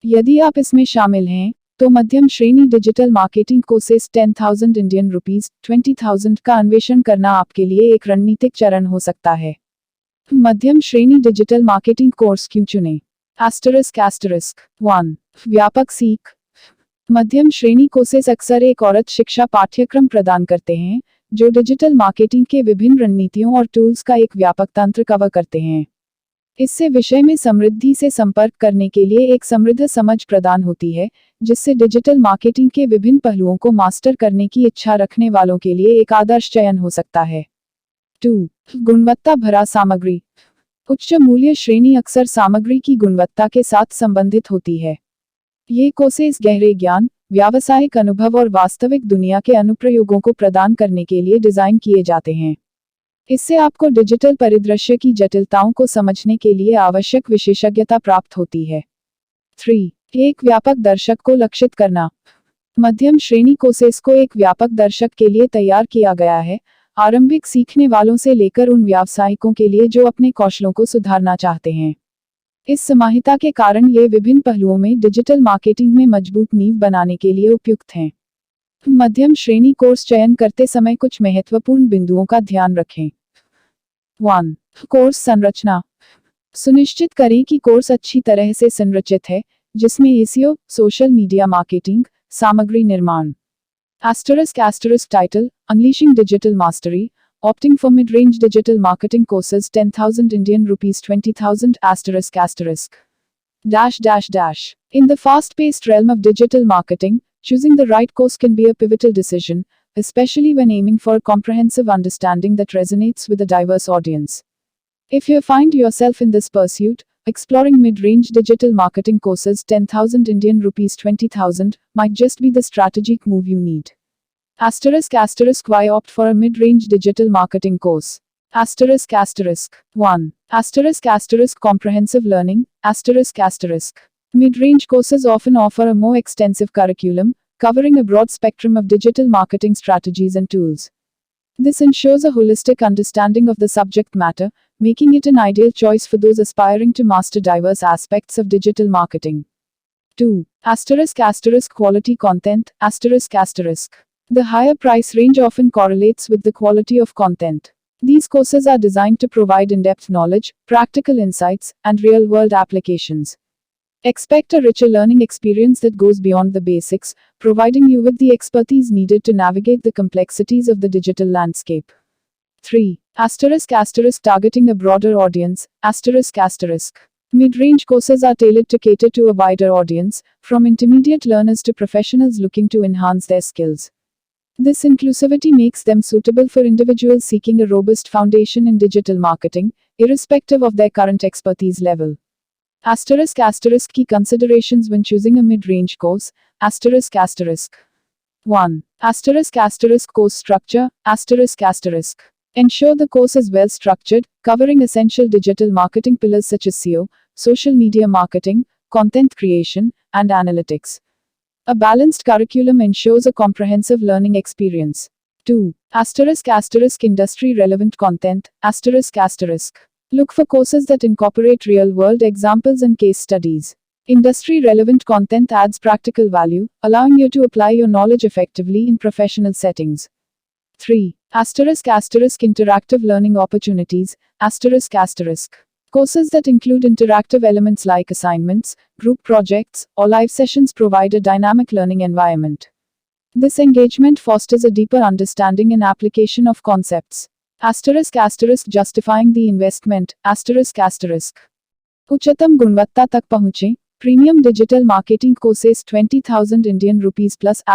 यदि आप इसमें शामिल हैं, तो मध्यम श्रेणी digital marketing courses 10,000 Indian rupees 20,000 का अन्वेषण करना आपके लिए एक रणनीतिक चरण हो सकता है। मध्यम श्रेणी डिजिटल मार्केटिंग कोर्स क्यों चुनें? ** 1. व्यापक सीख। मध्यम श्रेणी कोर्सेस अक्सर एक औरत शिक्षा पाठ्यक्रम प्रदान करते हैं, जो डिजिटल मार्केटिंग के विभिन्न रणनीतियों और टूल्स का एक व्यापक तंत्र कवर करते हैं। इससे विषय में समृद्धि से संपर्क करने के लिए एक समृद्ध समझ प्रदान होती है, जिससे डिजिटल मार्केटिंग के विभिन्न पहलुओं को मास्टर करने की इच्छा रखने वालों के लिए एक आदर्श चयन हो सकता है। 2. गुणवत्ता भरा सामग्री। उच्च मूल्य श्रेणी अक्सर सामग्री की गुणवत्ता के साथ संबंधित होती है। ये कोर्सेज गहरे ज्ञान, व्यावसायिक अनुभव और वास्तविक दुनिया के अनुप्रयोगों को प्रदान करने के लिए डिजाइन किए जाते हैं। इससे आपको डिजिटल परिदृश्य की जटिलताओं को समझने के लिए आवश्यक विशेषज्ञता प्राप्त होती है। 3. एक व्यापक दर्शक को लक्षित करना। मध्यम श्रेणी कोर्सेस को एक व्यापक दर्शक के लिए तैयार किया गया है, आरंभिक सीखने वालों से लेकर उन व्यावसायिकों के लिए जो अपने कौशलों को सुधारना चाहते हैं। इस समाहिता के कारण ये विभिन्न पहलुओं में डिजिटल मार्केटिंग में मजबूत नींव बनाने के लिए उपयुक्त हैं। मध्यम श्रेणी कोर्स चयन करते समय कुछ महत्वपूर्ण बिंदुओं का ध्यान रखें। 1. कोर्स संरचना। सुनिश्चित करें कि कोर्स अच्छी तरह से संरचित है, जिसमें एसीओ, सोशल मीडिया मार्केटिंग, सामग्री निर्माण। ** title, Unleashing Digital Mastery, opting for mid-range digital marketing courses 10,000 Indian rupees 20,000 **. In the fast-paced realm of digital marketing, choosing the right course can be a pivotal decision, especially when aiming for a comprehensive understanding that resonates with a diverse audience. If you find yourself in this pursuit, exploring mid-range digital marketing courses 10,000 Indian rupees 20,000 might just be the strategic move you need. **. Why opt for a mid-range digital marketing course? ** 1. Comprehensive learning. ** Mid-range courses often offer a more extensive curriculum, covering a broad spectrum of digital marketing strategies and tools. This ensures a holistic understanding of the subject matter, making it an ideal choice for those aspiring to master diverse aspects of digital marketing. 2. Quality content. The higher price range often correlates with the quality of content. These courses are designed to provide in-depth knowledge, practical insights, and real-world applications. Expect a richer learning experience that goes beyond the basics, providing you with the expertise needed to navigate the complexities of the digital landscape. 3. Targeting a broader audience. Mid-range courses are tailored to cater to a wider audience, from intermediate learners to professionals looking to enhance their skills. This inclusivity makes them suitable for individuals seeking a robust foundation in digital marketing, irrespective of their current expertise level. Key considerations when choosing a mid-range course. ** 1. Course structure. ** Ensure the course is well structured, covering essential digital marketing pillars such as SEO, social media marketing, content creation, and analytics. A balanced curriculum ensures a comprehensive learning experience. 2. Industry relevant content. Look for courses that incorporate real-world examples and case studies. Industry-relevant content adds practical value, allowing you to apply your knowledge effectively in professional settings. 3. Interactive learning opportunities. Courses that include interactive elements like assignments, group projects, or live sessions provide a dynamic learning environment. This engagement fosters a deeper understanding and application of concepts. Justifying the investment. उच्चतम गुणवत्ता तक पहुँचें. Premium digital marketing courses 20,000 Indian rupees plus **.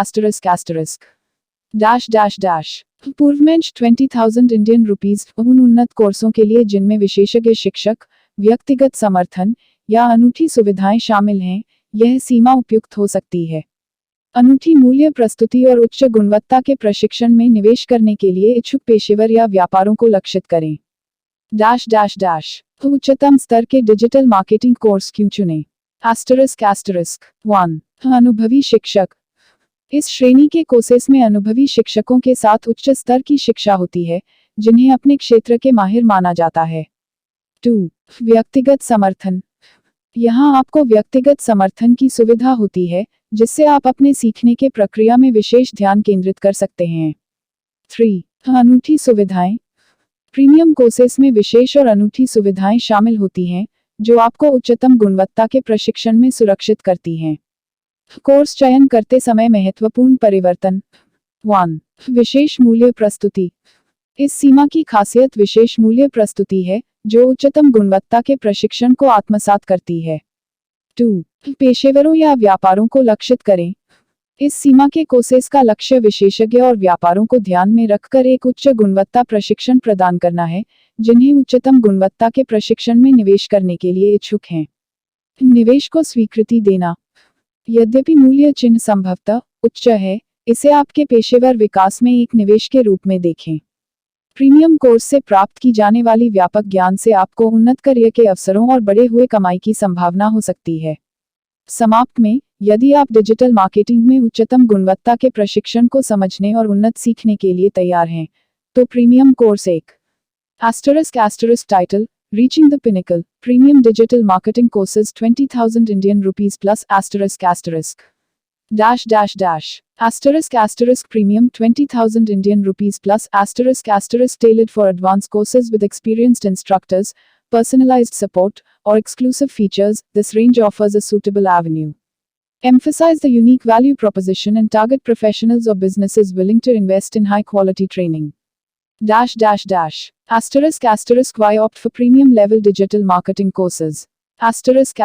पूर्वमेंश 20,000 Indian rupees उन उन्नत कोर्सों के लिए जिनमें विशेषज्ञ शिक्षक, व्यक्तिगत समर्थन या अनूठी सुविधाएं शामिल हैं. यह सीमा उपयुक्त हो सकती है. अनूठी मूल्य प्रस्तुति और उच्च गुणवत्ता के प्रशिक्षण में निवेश करने के लिए इच्छुक पेशेवर या व्यापारों को लक्षित करें. उच्चतम स्तर के डिजिटल मार्केटिंग कोर्स क्यों चुनें? ** 1. अनुभवी शिक्षक. इस श्रेणी के कोर्सेस में अनुभवी शिक्षकों के साथ उच्च स्तर की शिक्षा होती है, जिन्हें अपने क्षेत्र के माहिर माना जाता है. 2. व्यक्तिगत समर्थन. यहाँ आपको व्यक्तिगत समर्थन की सुविधा होती है, जिससे आप अपने सीखने के प्रक्रिया में विशेष ध्यान केंद्रित कर सकते हैं. 3. अनूठी सुविधाएं. प्रीमियम कोर्सेस में विशेष और अनूठी सुविधाएं शामिल होती हैं, जो आपको उच्चतम गुणवत्ता के प्रशिक्षण में सुरक्षित करती हैं. कोर्स चयन करते समय महत्वपूर्ण परिवर्तन. 1. विशेष मूल्य प्रस्तुति. इस सीमा की खासियत विशेष मूल्य प्रस्तुति है, जो उच्चतम गुणवत्ता के प्रशिक्षण को आत्मसात करती है. 2. पेशेवरों या व्यापारों को लक्षित करें. इस सीमा के कोर्सेस का लक्ष्य विशेषज्ञ और व्यापारों को ध्यान में रखकर एक उच्च गुणवत्ता प्रशिक्षण प्रदान करना है, जिन्हें उच्चतम गुणवत्ता के प्रशिक्षण में निवेश करने के लिए इच्छुक हैं. निवेश को स्वीकृति देना. यद्यपि मूल्य चिन्ह संभवतः उच्च है, इसे आपके पेशेवर विकास में एक निवेश के रूप में देखें. प्रीमियम कोर्स से प्राप्त की जाने वाली व्यापक ज्ञान से आपको उन्नत करियर के अवसरों और बढ़े हुए कमाई की संभावना हो सकती है. समाप्त में, यदि आप डिजिटल मार्केटिंग में उच्चतम गुणवत्ता के प्रशिक्षण को समझने और उन्नत सीखने के लिए तैयार हैं, तो प्रीमियम कोर्स एक. Title, Reaching the Pinnacle, Premium Digital Marketing Courses 20,000 Indian Rupees plus **. Premium 20,000 Indian Rupees plus ** tailored for advanced courses with experienced instructors, personalized support, or exclusive features, this range offers a suitable avenue. Emphasize the unique value proposition and target professionals or businesses willing to invest in high quality training. Asterisk why opt for premium level digital marketing courses? Asterisk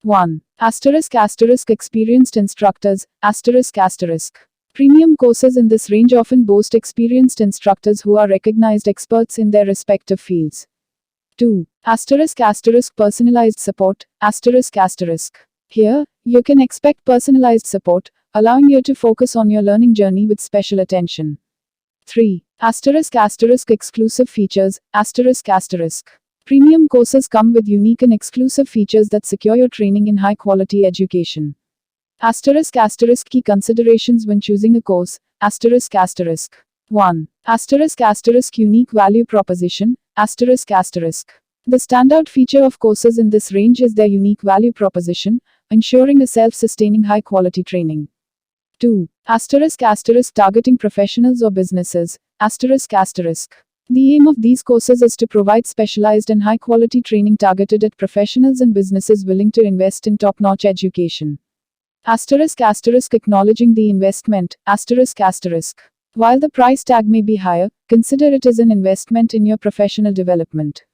1. Asterisk experienced instructors. Asterisk. Premium courses in this range often boast experienced instructors who are recognized experts in their respective fields. 2. Asterisk personalized support. Asterisk. Here, you can expect personalized support, allowing you to focus on your learning journey with special attention. 3. Asterisk exclusive features. Asterisk. Premium courses come with unique and exclusive features that secure your training in high quality education. Asterisk key considerations when choosing a course. Asterisk 1. Asterisk unique value proposition. Asterisk. The standout feature of courses in this range is their unique value proposition, ensuring a self-sustaining high quality training. 2. Asterisk targeting professionals or businesses. Asterisk. The aim of these courses is to provide specialized and high quality training targeted at professionals and businesses willing to invest in top-notch education. Asterisk acknowledging the investment. Asterisk. While the price tag may be higher, consider it as an investment in your professional development.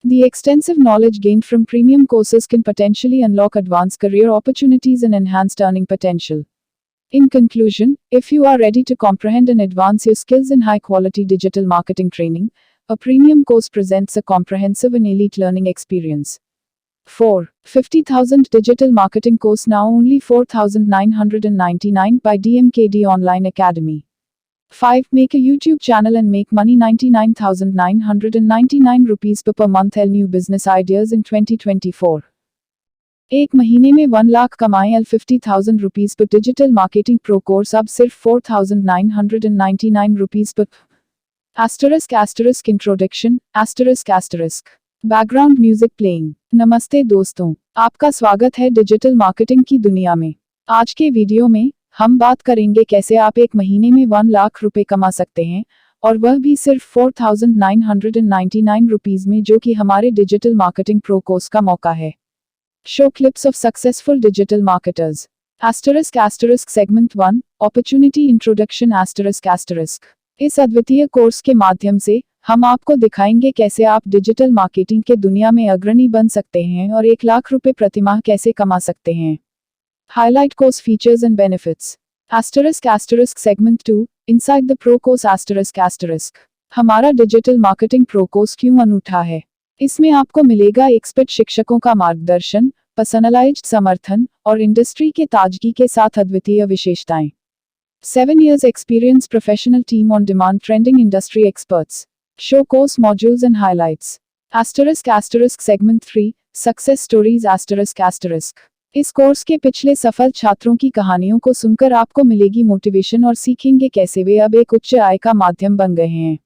The extensive knowledge gained from premium courses can potentially unlock advanced career opportunities and enhanced earning potential. In conclusion, if you are ready to comprehend and advance your skills in high quality digital marketing training, a premium course presents a comprehensive and elite learning experience. 4. 50,000 digital marketing course now only 4,999 by DMKD Online Academy. 5. Make a YouTube channel and make money 99,999 rupees per month. New business ideas in 2024. एक महीने में 1 लाख कमाएं 50,000 rupees पर digital marketing pro course अब सिर्फ 4,999 rupees पर. Asterisk introduction. Asterisk. Background music playing. नमस्ते दोस्तों, आपका स्वागत है डिजिटल मार्केटिंग की दुनिया में. आज के वीडियो में हम बात करेंगे कैसे आप एक महीने में 1 लाख रुपए कमा सकते हैं, और वह भी सिर्फ 4,999 रुपीस में, जो कि हमारे डिजिटल मार्केटिंग प्रो कोर्स का मौका है. Show clips of successful digital marketers. Asterisk segment 1, opportunity introduction. Asterisk. इस अद्वितीय कोर्स के माध्यम से हम आपको दिखाएंगे कैसे आप डिजिटल मार्केटिंग के दुनिया में अग्रणी बन सकते हैं और 1 लाख रुपए प्रतिमाह कैसे कमा सकते हैं. Highlight course features and benefits. Asterisk segment 2, inside the pro course. Asterisk. हमारा डिजिटल मार्केटिंग प्रो कोर्स क्यों अनूठा है? इसमें आपको मिलेगा एक्सपर्ट शिक्षकों का मार्गदर्शन, पर्सनलाइज्ड समर्थन और इंडस्ट्री के ताजगी के साथ अद्वितीय विशेषताएं. 7 years experience professional team on demand trending industry experts. Show course modules and highlights. Asterisk segment 3, success stories. Asterisk. इस कोर्स के पिछले सफल छात्रों की कहानियों को सुनकर आपको मिलेगी मोटिवेशन और सीखेंगे कैसे वे अब एक उच्च आय का माध्यम बन गए हैं.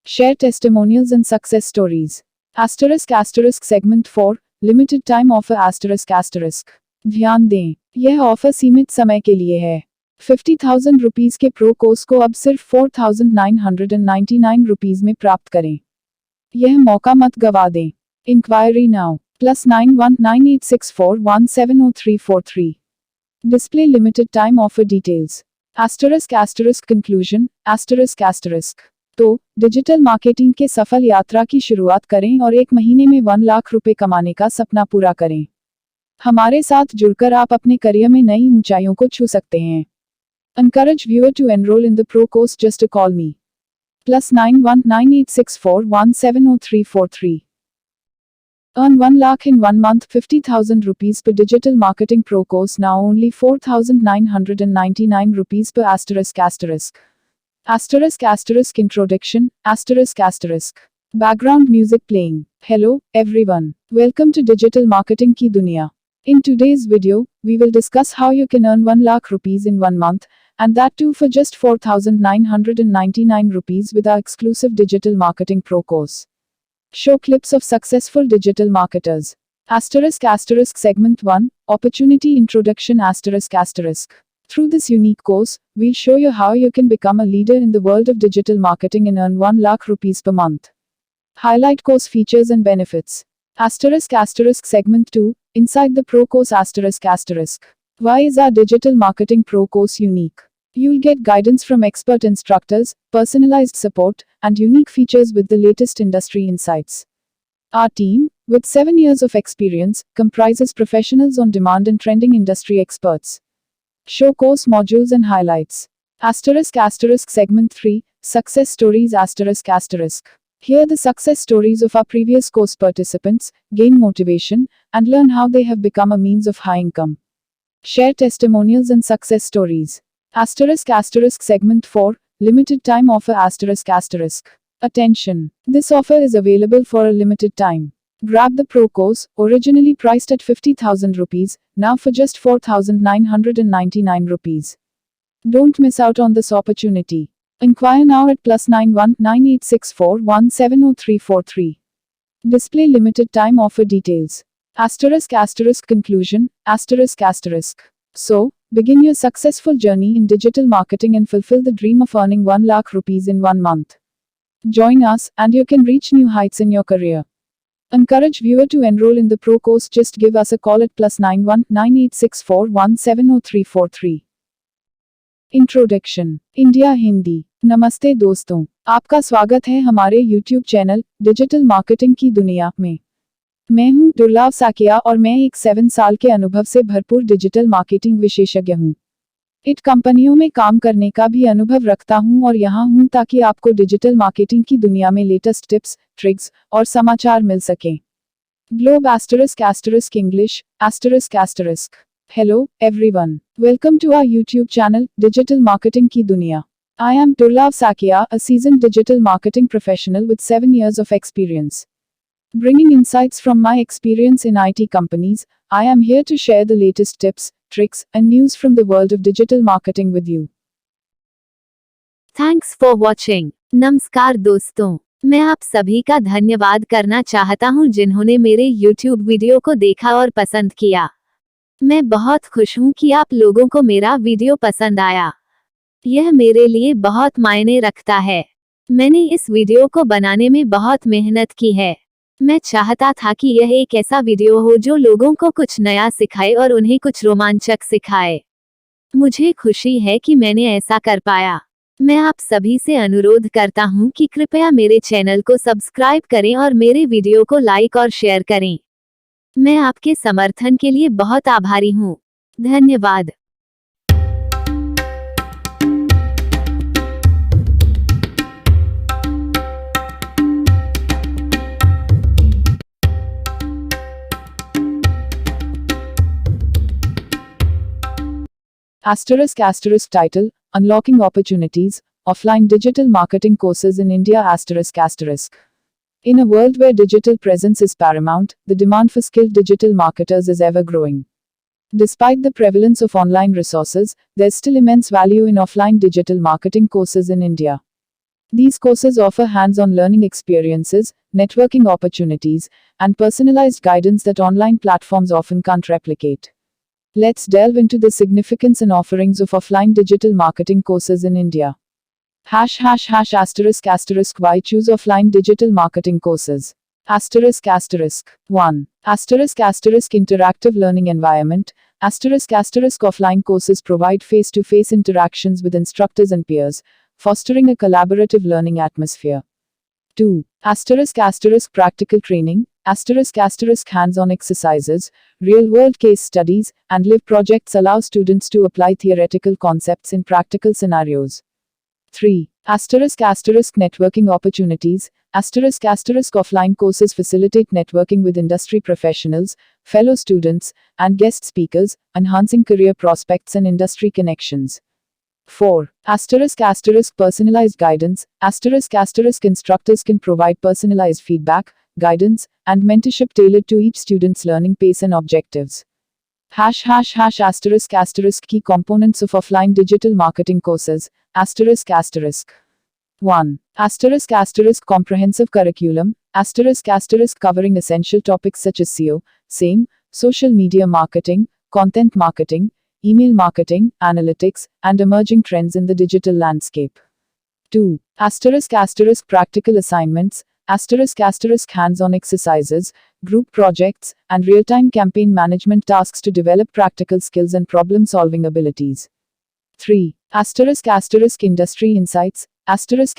Share testimonials and success stories. Asterisk segment 4, limited time offer. Asterisk. ध्यान दें, यह ऑफर सीमित समय के लिए है. 50,000 रुपीस के प्रो कोर्स को अब सिर्फ 4,999 रुपीस में प्राप्त करें. यह मौका मत गवा दें. Enquiry now. +919864170343. Display limited time offer details. Asterisk conclusion. Asterisk. तो डिजिटल मार्केटिंग के सफल यात्रा की शुरुआत करें और एक महीने में 1 लाख रुपए कमाने का सपना पूरा करें. हमारे साथ जुड़कर आप अपने करियर में नई ऊंचाइयों को छू सकते हैं. Encourage viewer to enroll in the pro course. Just to call me. +919864170343. Earn 1 lakh in 1 month. 50,000 rupees per digital marketing pro course now only 4,999 rupees per. Asterisk introduction. Asterisk. Background music playing. Hello, everyone. Welcome to Digital Marketing Ki Duniya. In today's video, we will discuss how you can earn 1 lakh rupees in 1 month, and that too for just 4,999 rupees with our exclusive Digital Marketing Pro course. Show clips of successful digital marketers. Asterisk segment 1, opportunity introduction. Asterisk. Through this unique course, we'll show you how you can become a leader in the world of digital marketing and earn 1 lakh rupees per month. Highlight course features and benefits. Asterisk asterisk segment 2, inside the pro course asterisk asterisk. Why is our digital marketing pro course unique? You'll get guidance from expert instructors, personalized support, and unique features with the latest industry insights. Our team, with 7 years of experience, comprises professionals on demand and trending industry experts. Show course modules and highlights. Asterisk asterisk segment 3, success stories asterisk asterisk. Here the success stories of our previous course participants, gain motivation, and learn how they have become a means of high income. Share testimonials and success stories. Asterisk asterisk segment 4, limited time offer asterisk asterisk. Attention! This offer is available for a limited time. Grab the pro course, originally priced at 50,000 rupees, now for just 4,999 rupees. Don't miss out on this opportunity. Inquire now at +91 9864 170343. Display limited time offer details. Asterisk asterisk conclusion, asterisk asterisk. So, begin your successful journey in digital marketing and fulfill the dream of earning 1 lakh rupees in 1 month. Join us, and you can reach new heights in your career. Encourage viewer to enroll in the pro course. Just give us a call at +91 9864 170343. Introduction India Hindi. नमस्ते दोस्तों, आपका स्वागत है हमारे YouTube channel digital marketing की दुनिया में। मैं हूं दुर्लभ साकिया और मैं एक 7 साल के अनुभव से भरपूर डिजिटल मार्केटिंग विशेषज्ञ हूं। इट कंपनियों में काम करने का भी अनुभव रखता हूं और यहां हूं ताकि आपको डिजिटल मार्केटिंग की दुनिया में लेटेस्ट टिप्स, ट्रिक्स और समाचार मिल सकें। Globe asterisk asterisk English asterisk asterisk. Hello, everyone. Welcome to our YouTube channel, Digital Marketing Ki Duniya. I am Durlab Sakia, a seasoned digital marketing professional with 7 years of experience. Bringing insights from my experience in IT companies, I am here to share the latest tips, tricks, and news from the world of digital marketing with you. Thanks for watching. नमस्कार दोस्तों, मैं आप सभी का धन्यवाद करना चाहता हूं जिन्होंने मेरे YouTube वीडियो को देखा और पसंद किया। मैं बहुत खुश हूं कि आप लोगों को मेरा वीडियो पसंद आया। यह मेरे लिए बहुत मायने रखता है। मैंने इस वीडियो को बनाने में बहुत मेहनत की है। मैं चाहता था कि यह एक ऐसा वीडियो हो जो लोगों को कुछ नया सिखाए और उन्हें कुछ रोमांचक सिखाए। मुझे खुशी है कि मैंने ऐसा कर पाया। मैं आप सभी से अनुरोध करता हूं कि कृपया मेरे चैनल को सब्सक्राइब करें और मेरे वीडियो को लाइक और शेयर करें। मैं आपके समर्थन के लिए बहुत आभारी हूं। धन्यवाद। Asterisk asterisk title, Unlocking Opportunities, Offline Digital Marketing Courses in India asterisk asterisk. In a world where digital presence is paramount, the demand for skilled digital marketers is ever growing. Despite the prevalence of online resources, there's still immense value in offline digital marketing courses in India. These courses offer hands-on learning experiences, networking opportunities, and personalized guidance that online platforms often can't replicate. Let's delve into the significance and offerings of offline digital marketing courses in India. Asterisk asterisk why choose offline digital marketing courses? Asterisk asterisk 1. Asterisk asterisk interactive learning environment. Asterisk asterisk offline courses provide face-to-face interactions with instructors and peers, fostering a collaborative learning atmosphere. 2. Asterisk asterisk practical training. Asterisk asterisk hands-on exercises, real-world case studies, and live projects allow students to apply theoretical concepts in practical scenarios. 3. Asterisk asterisk networking opportunities. Asterisk asterisk offline courses facilitate networking with industry professionals, fellow students, and guest speakers, enhancing career prospects and industry connections. 4. Asterisk asterisk personalized guidance. Asterisk asterisk instructors can provide personalized feedback, guidance, and mentorship tailored to each student's learning pace and objectives. Asterisk asterisk key components of offline digital marketing courses. Asterisk asterisk 1. Asterisk asterisk comprehensive curriculum. Asterisk asterisk covering essential topics such as SEO, SEM, social media marketing, content marketing, email marketing, analytics, and emerging trends in the digital landscape. 2. Asterisk asterisk practical assignments. asterisk hands-on exercises, group projects, and real-time campaign management tasks to develop practical skills and problem-solving abilities. 3. Asterisk industry insights, asterisk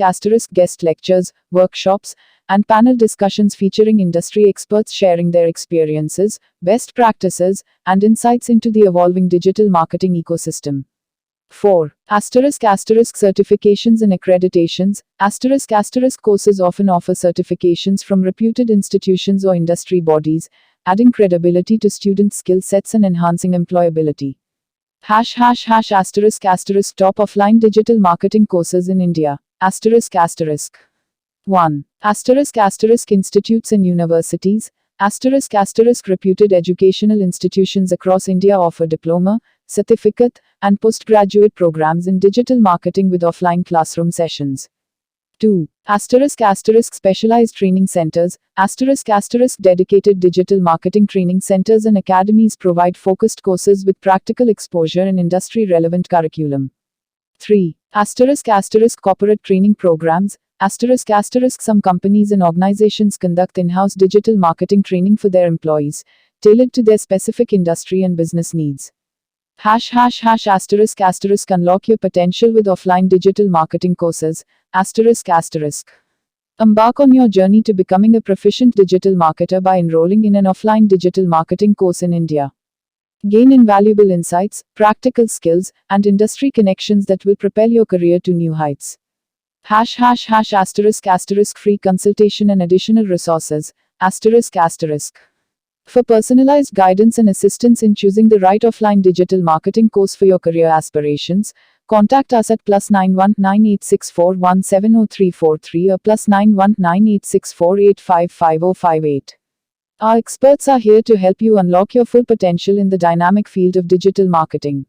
guest lectures, workshops, and panel discussions featuring industry experts sharing their experiences, best practices, and insights into the evolving digital marketing ecosystem. 4. Asterisk certifications and accreditations, asterisk courses often offer certifications from reputed institutions or industry bodies, adding credibility to student skill sets and enhancing employability. Asterisk top offline digital marketing courses in India, asterisk. 1. Asterisk institutes and universities, asterisk reputed educational institutions across India offer diploma, certificate, and postgraduate programs in digital marketing with offline classroom sessions. 2. Asterisk specialized training centers, asterisk dedicated digital marketing training centers and academies provide focused courses with practical exposure and industry relevant curriculum. 3. Asterisk corporate training programs, asterisk some companies and organizations conduct in-house digital marketing training for their employees, tailored to their specific industry and business needs. Asterisk unlock your potential with offline digital marketing courses, asterisk. Embark on your journey to becoming a proficient digital marketer by enrolling in an offline digital marketing course in India. Gain invaluable insights, practical skills, and industry connections that will propel your career to new heights. Asterisk free consultation and additional resources, asterisk. For personalized guidance and assistance in choosing the right offline digital marketing course for your career aspirations, contact us at +91 9864 170343 or +91 9864 855058. Our experts are here to help you unlock your full potential in the dynamic field of digital marketing.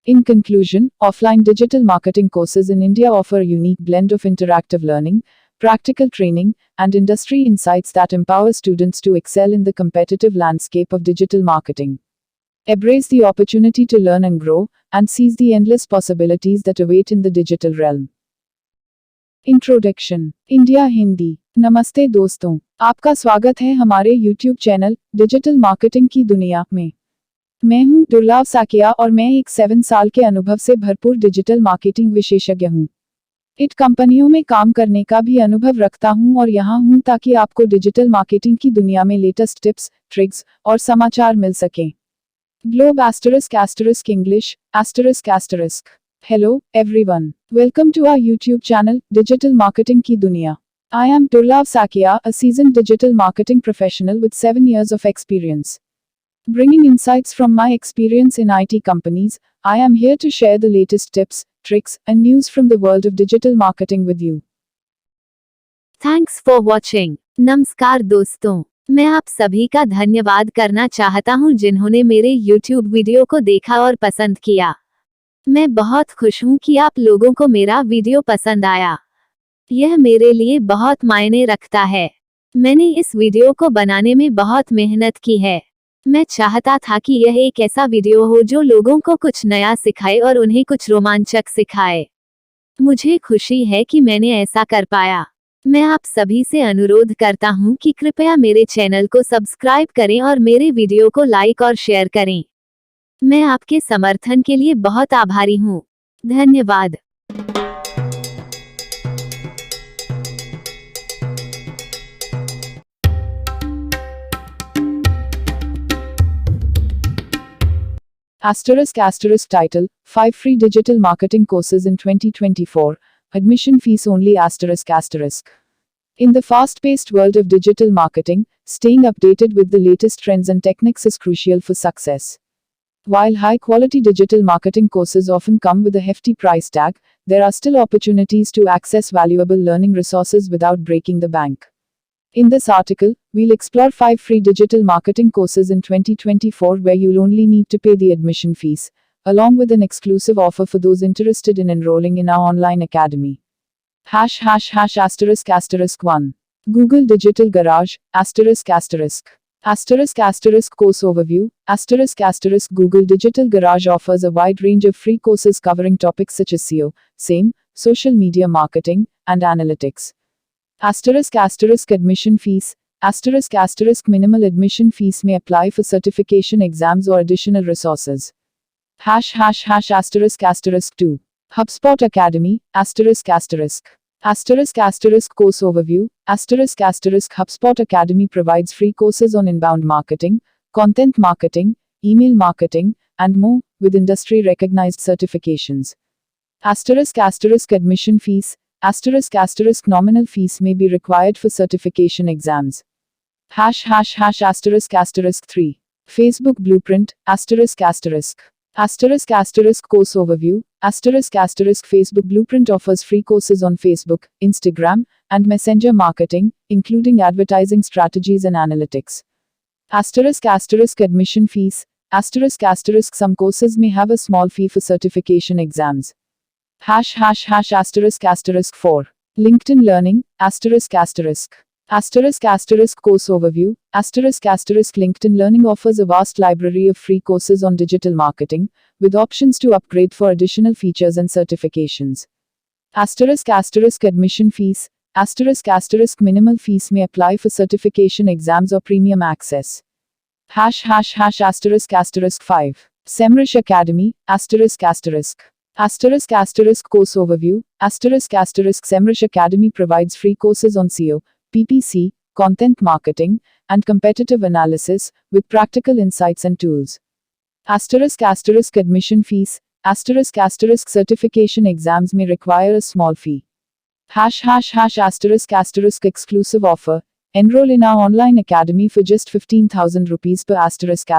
In conclusion, offline digital marketing courses in India offer a unique blend of interactive learning, practical training, and industry insights that empower students to excel in the competitive landscape of digital marketing. Embrace the opportunity to learn and grow, and seize the endless possibilities that await in the digital realm. Introduction India Hindi. नमस्ते दोस्तों, आपका स्वागत है हमारे YouTube channel digital marketing की दुनिया में। मैं हूं दुर्लभ साकिया और मैं एक 7 साल के अनुभव से भरपूर डिजिटल मार्केटिंग विशेषज्ञ हूं। इट कंपनियों में काम करने का भी अनुभव रखता हूं और यहां हूं ताकि आपको डिजिटल मार्केटिंग की दुनिया में लेटेस्ट टिप्स, ट्रिक्स और समाचार मिल सकें। Globe ** English ***. Hello, everyone. Welcome to our YouTube channel, Digital Marketing Ki Duniya. I am Durlab Sakia, a seasoned digital marketing professional with 7 years of experience. Bringing insights from my experience in IT companies, I am here to share the latest tips, tricks, and news from the world of digital marketing with you. Thanks for watching. नमस्कार दोस्तों, मैं आप सभी का धन्यवाद करना चाहता हूं जिन्होंने मेरे YouTube वीडियो को देखा और पसंद किया। मैं बहुत खुश हूं कि आप लोगों को मेरा वीडियो पसंद आया। यह मेरे लिए बहुत मायने रखता है। मैंने इस वीडियो को बनाने में बहुत मेहनत की है। मैं चाहता था कि यह एक ऐसा वीडियो हो जो लोगों को कुछ नया सिखाए और उन्हें कुछ रोमांचक सिखाए। मुझे खुशी है कि मैंने ऐसा कर पाया। मैं आप सभी से अनुरोध करता हूं कि कृपया मेरे चैनल को सब्सक्राइब करें और मेरे वीडियो को लाइक और शेयर करें। मैं आपके समर्थन के लिए बहुत आभारी हूं। धन्यवाद। ** title, 5 free digital marketing courses in 2024, admission fees only ***. In the fast-paced world of digital marketing, staying updated with the latest trends and techniques is crucial for success. While high-quality digital marketing courses often come with a hefty price tag, there are still opportunities to access valuable learning resources without breaking the bank. In this article, we'll explore 5 free digital marketing courses in 2024 where you'll only need to pay the admission fees, along with an exclusive offer for those interested in enrolling in our online academy. ***1. Google Digital Garage, ***. Course overview, ***. Google Digital Garage offers a wide range of free courses covering topics such as SEO, SEM, social media marketing, and analytics. Asterisk admission fees. Asterisk minimal admission fees may apply for certification exams or additional resources. Asterisk 2. HubSpot Academy. Asterisk. Course overview. Asterisk HubSpot Academy provides free courses on inbound marketing, content marketing, email marketing, and more, with industry recognized certifications. Asterisk admission fees. Asterisk nominal fees may be required for certification exams. Asterisk 3. Facebook Blueprint. Asterisk course overview. Asterisk Facebook Blueprint offers free courses on Facebook, Instagram, and Messenger marketing, including advertising strategies and analytics. Asterisk admission fees. Asterisk some courses may have a small fee for certification exams. Asterisk 4. LinkedIn Learning. Asterisk course overview. Asterisk LinkedIn Learning offers a vast library of free courses on digital marketing, with options to upgrade for additional features and certifications. Asterisk admission fees. Asterisk minimal fees may apply for certification exams or premium access. Asterisk 5. Semrush Academy. Asterisk course overview. Asterisk Semrush Academy provides free courses on SEO, PPC, content marketing, and competitive analysis, with practical insights and tools. Asterisk admission fees. Asterisk certification exams may require a small fee. Asterisk exclusive offer. Enroll in our online academy for just 15,000 rupees per asterisk.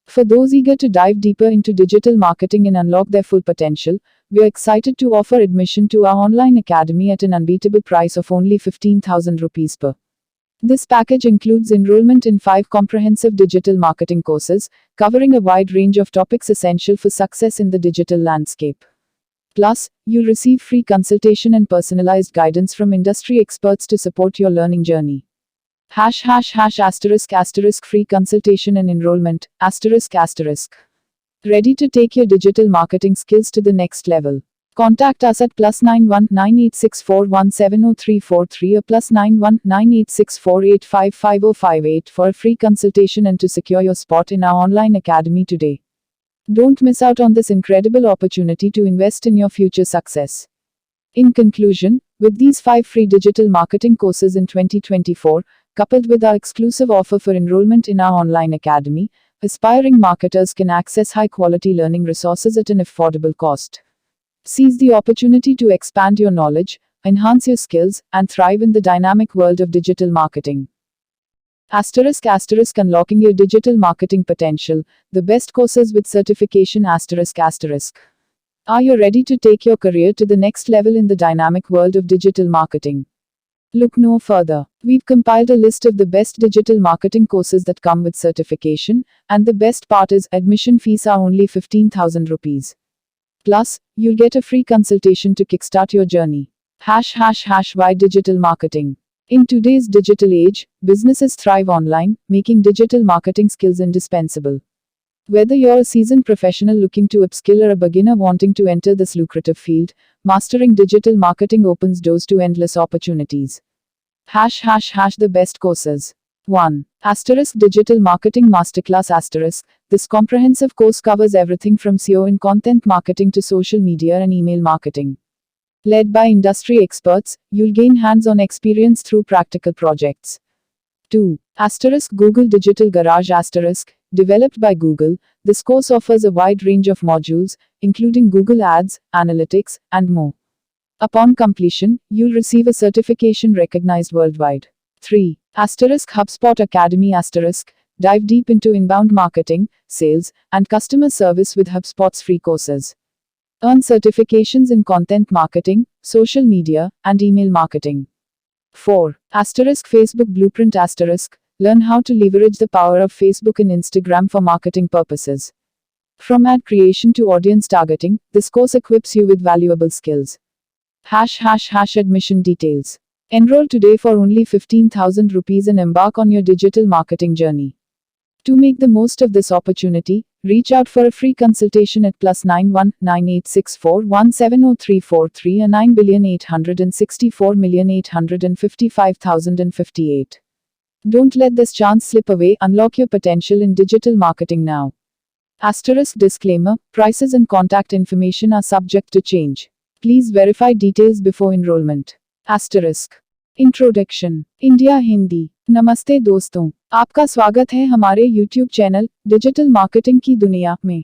For those eager to dive deeper into digital marketing and unlock their full potential, we are excited to offer admission to our online academy at an unbeatable price of only 15,000 rupees per. This package includes enrollment in 5 comprehensive digital marketing courses, covering a wide range of topics essential for success in the digital landscape. Plus, you'll receive free consultation and personalized guidance from industry experts to support your learning journey. Asterisk free consultation and enrollment. Asterisk. Ready to take your digital marketing skills to the next level? Contact us at +91 9864170343 or +91 9864855058 for a free consultation and to secure your spot in our online academy today. Don't miss out on this incredible opportunity to invest in your future success. In conclusion, with these 5 free digital marketing courses in 2024, coupled with our exclusive offer for enrollment in our online academy, aspiring marketers can access high-quality learning resources at an affordable cost. Seize the opportunity to expand your knowledge, enhance your skills, and thrive in the dynamic world of digital marketing. Asterisk unlocking your digital marketing potential, the best courses with certification. Asterisk. Are you ready to take your career to the next level in the dynamic world of digital marketing? Look no further. We've compiled a list of the best digital marketing courses that come with certification, and the best part is, admission fees are only 15,000 rupees. Plus, you'll get a free consultation to kickstart your journey. Why digital marketing? In today's digital age, businesses thrive online, making digital marketing skills indispensable. Whether you're a seasoned professional looking to upskill or a beginner wanting to enter this lucrative field, mastering digital marketing opens doors to endless opportunities. The best courses. 1. Asterisk Digital Marketing Masterclass. Asterisk. This comprehensive course covers everything from SEO and content marketing to social media and email marketing. Led by industry experts, you'll gain hands-on experience through practical projects. 2. Asterisk Google Digital Garage. Asterisk. Developed by Google, this course offers a wide range of modules, including Google Ads, Analytics, and more. Upon completion, you'll receive a certification recognized worldwide. 3. Asterisk HubSpot Academy. Asterisk. Dive deep into inbound marketing, sales, and customer service with HubSpot's free courses. Earn certifications in content marketing, social media, and email marketing. 4. Asterisk Facebook Blueprint. Asterisk. Learn how to leverage the power of Facebook and Instagram for marketing purposes. From ad creation to audience targeting, this course equips you with valuable skills. Admission details. Enroll today for only 15,000 rupees and embark on your digital marketing journey. To make the most of this opportunity, Reach out for a free consultation at +91 9864 170343 or 9,864,855,058. Don't let this chance slip away. Unlock your potential in digital marketing now. Asterisk disclaimer, prices and contact information are subject to change. Please verify details before enrollment. Asterisk. Introduction India Hindi. नमस्ते दोस्तों, आपका स्वागत है हमारे YouTube channel digital marketing की दुनिया में।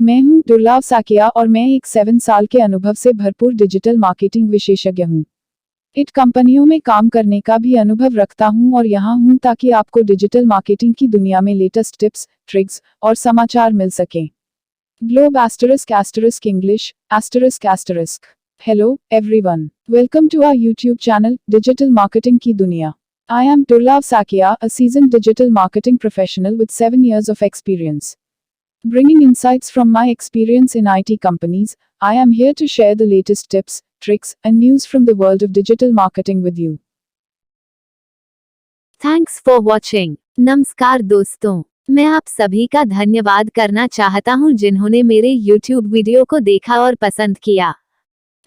मैं हूं दुर्लभ साकिया और मैं एक 7 साल के अनुभव से भरपूर डिजिटल मार्केटिंग विशेषज्ञ हूं। इट कंपनियों में काम करने का भी अनुभव रखता हूं और यहां हूं ताकि आपको डिजिटल मार्केटिंग की दुनिया में लेटेस्ट टिप्स, ट्रिक्स और समाचार मिल सकें। Globe ** English ***. Hello, everyone. Welcome to our YouTube channel, Digital Marketing Ki Duniya. I am Durlab Sakia, a seasoned digital marketing professional with 7 years of experience. Bringing insights from my experience in IT companies, I am here to share the latest tips, tricks, and news from the world of digital marketing with you. Thanks for watching. नमस्कार दोस्तों, मैं आप सभी का धन्यवाद करना चाहता हूं जिन्होंने मेरे YouTube वीडियो को देखा और पसंद किया।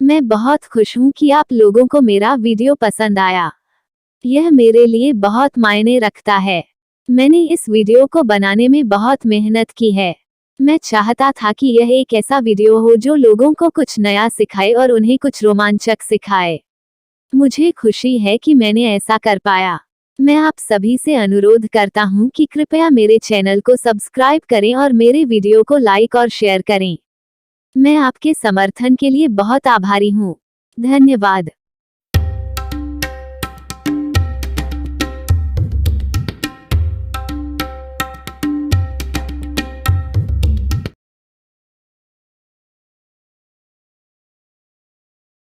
मैं बहुत खुश हूं कि आप लोगों को मेरा वीडियो पसंद आया। यह मेरे लिए बहुत मायने रखता है। मैंने इस वीडियो को बनाने में बहुत मेहनत की है। मैं चाहता था कि यह एक ऐसा वीडियो हो जो लोगों को कुछ नया सिखाए और उन्हें कुछ रोमांचक सिखाए। मुझे खुशी है कि मैंने ऐसा कर पाया। मैं आप सभी से अनुरोध करता हूं कि कृपया मेरे चैनल को सब्सक्राइब करें और मेरे वीडियो को लाइक और शेयर करें। मैं आपके समर्थन के लिए बहुत आभारी हूं। धन्यवाद।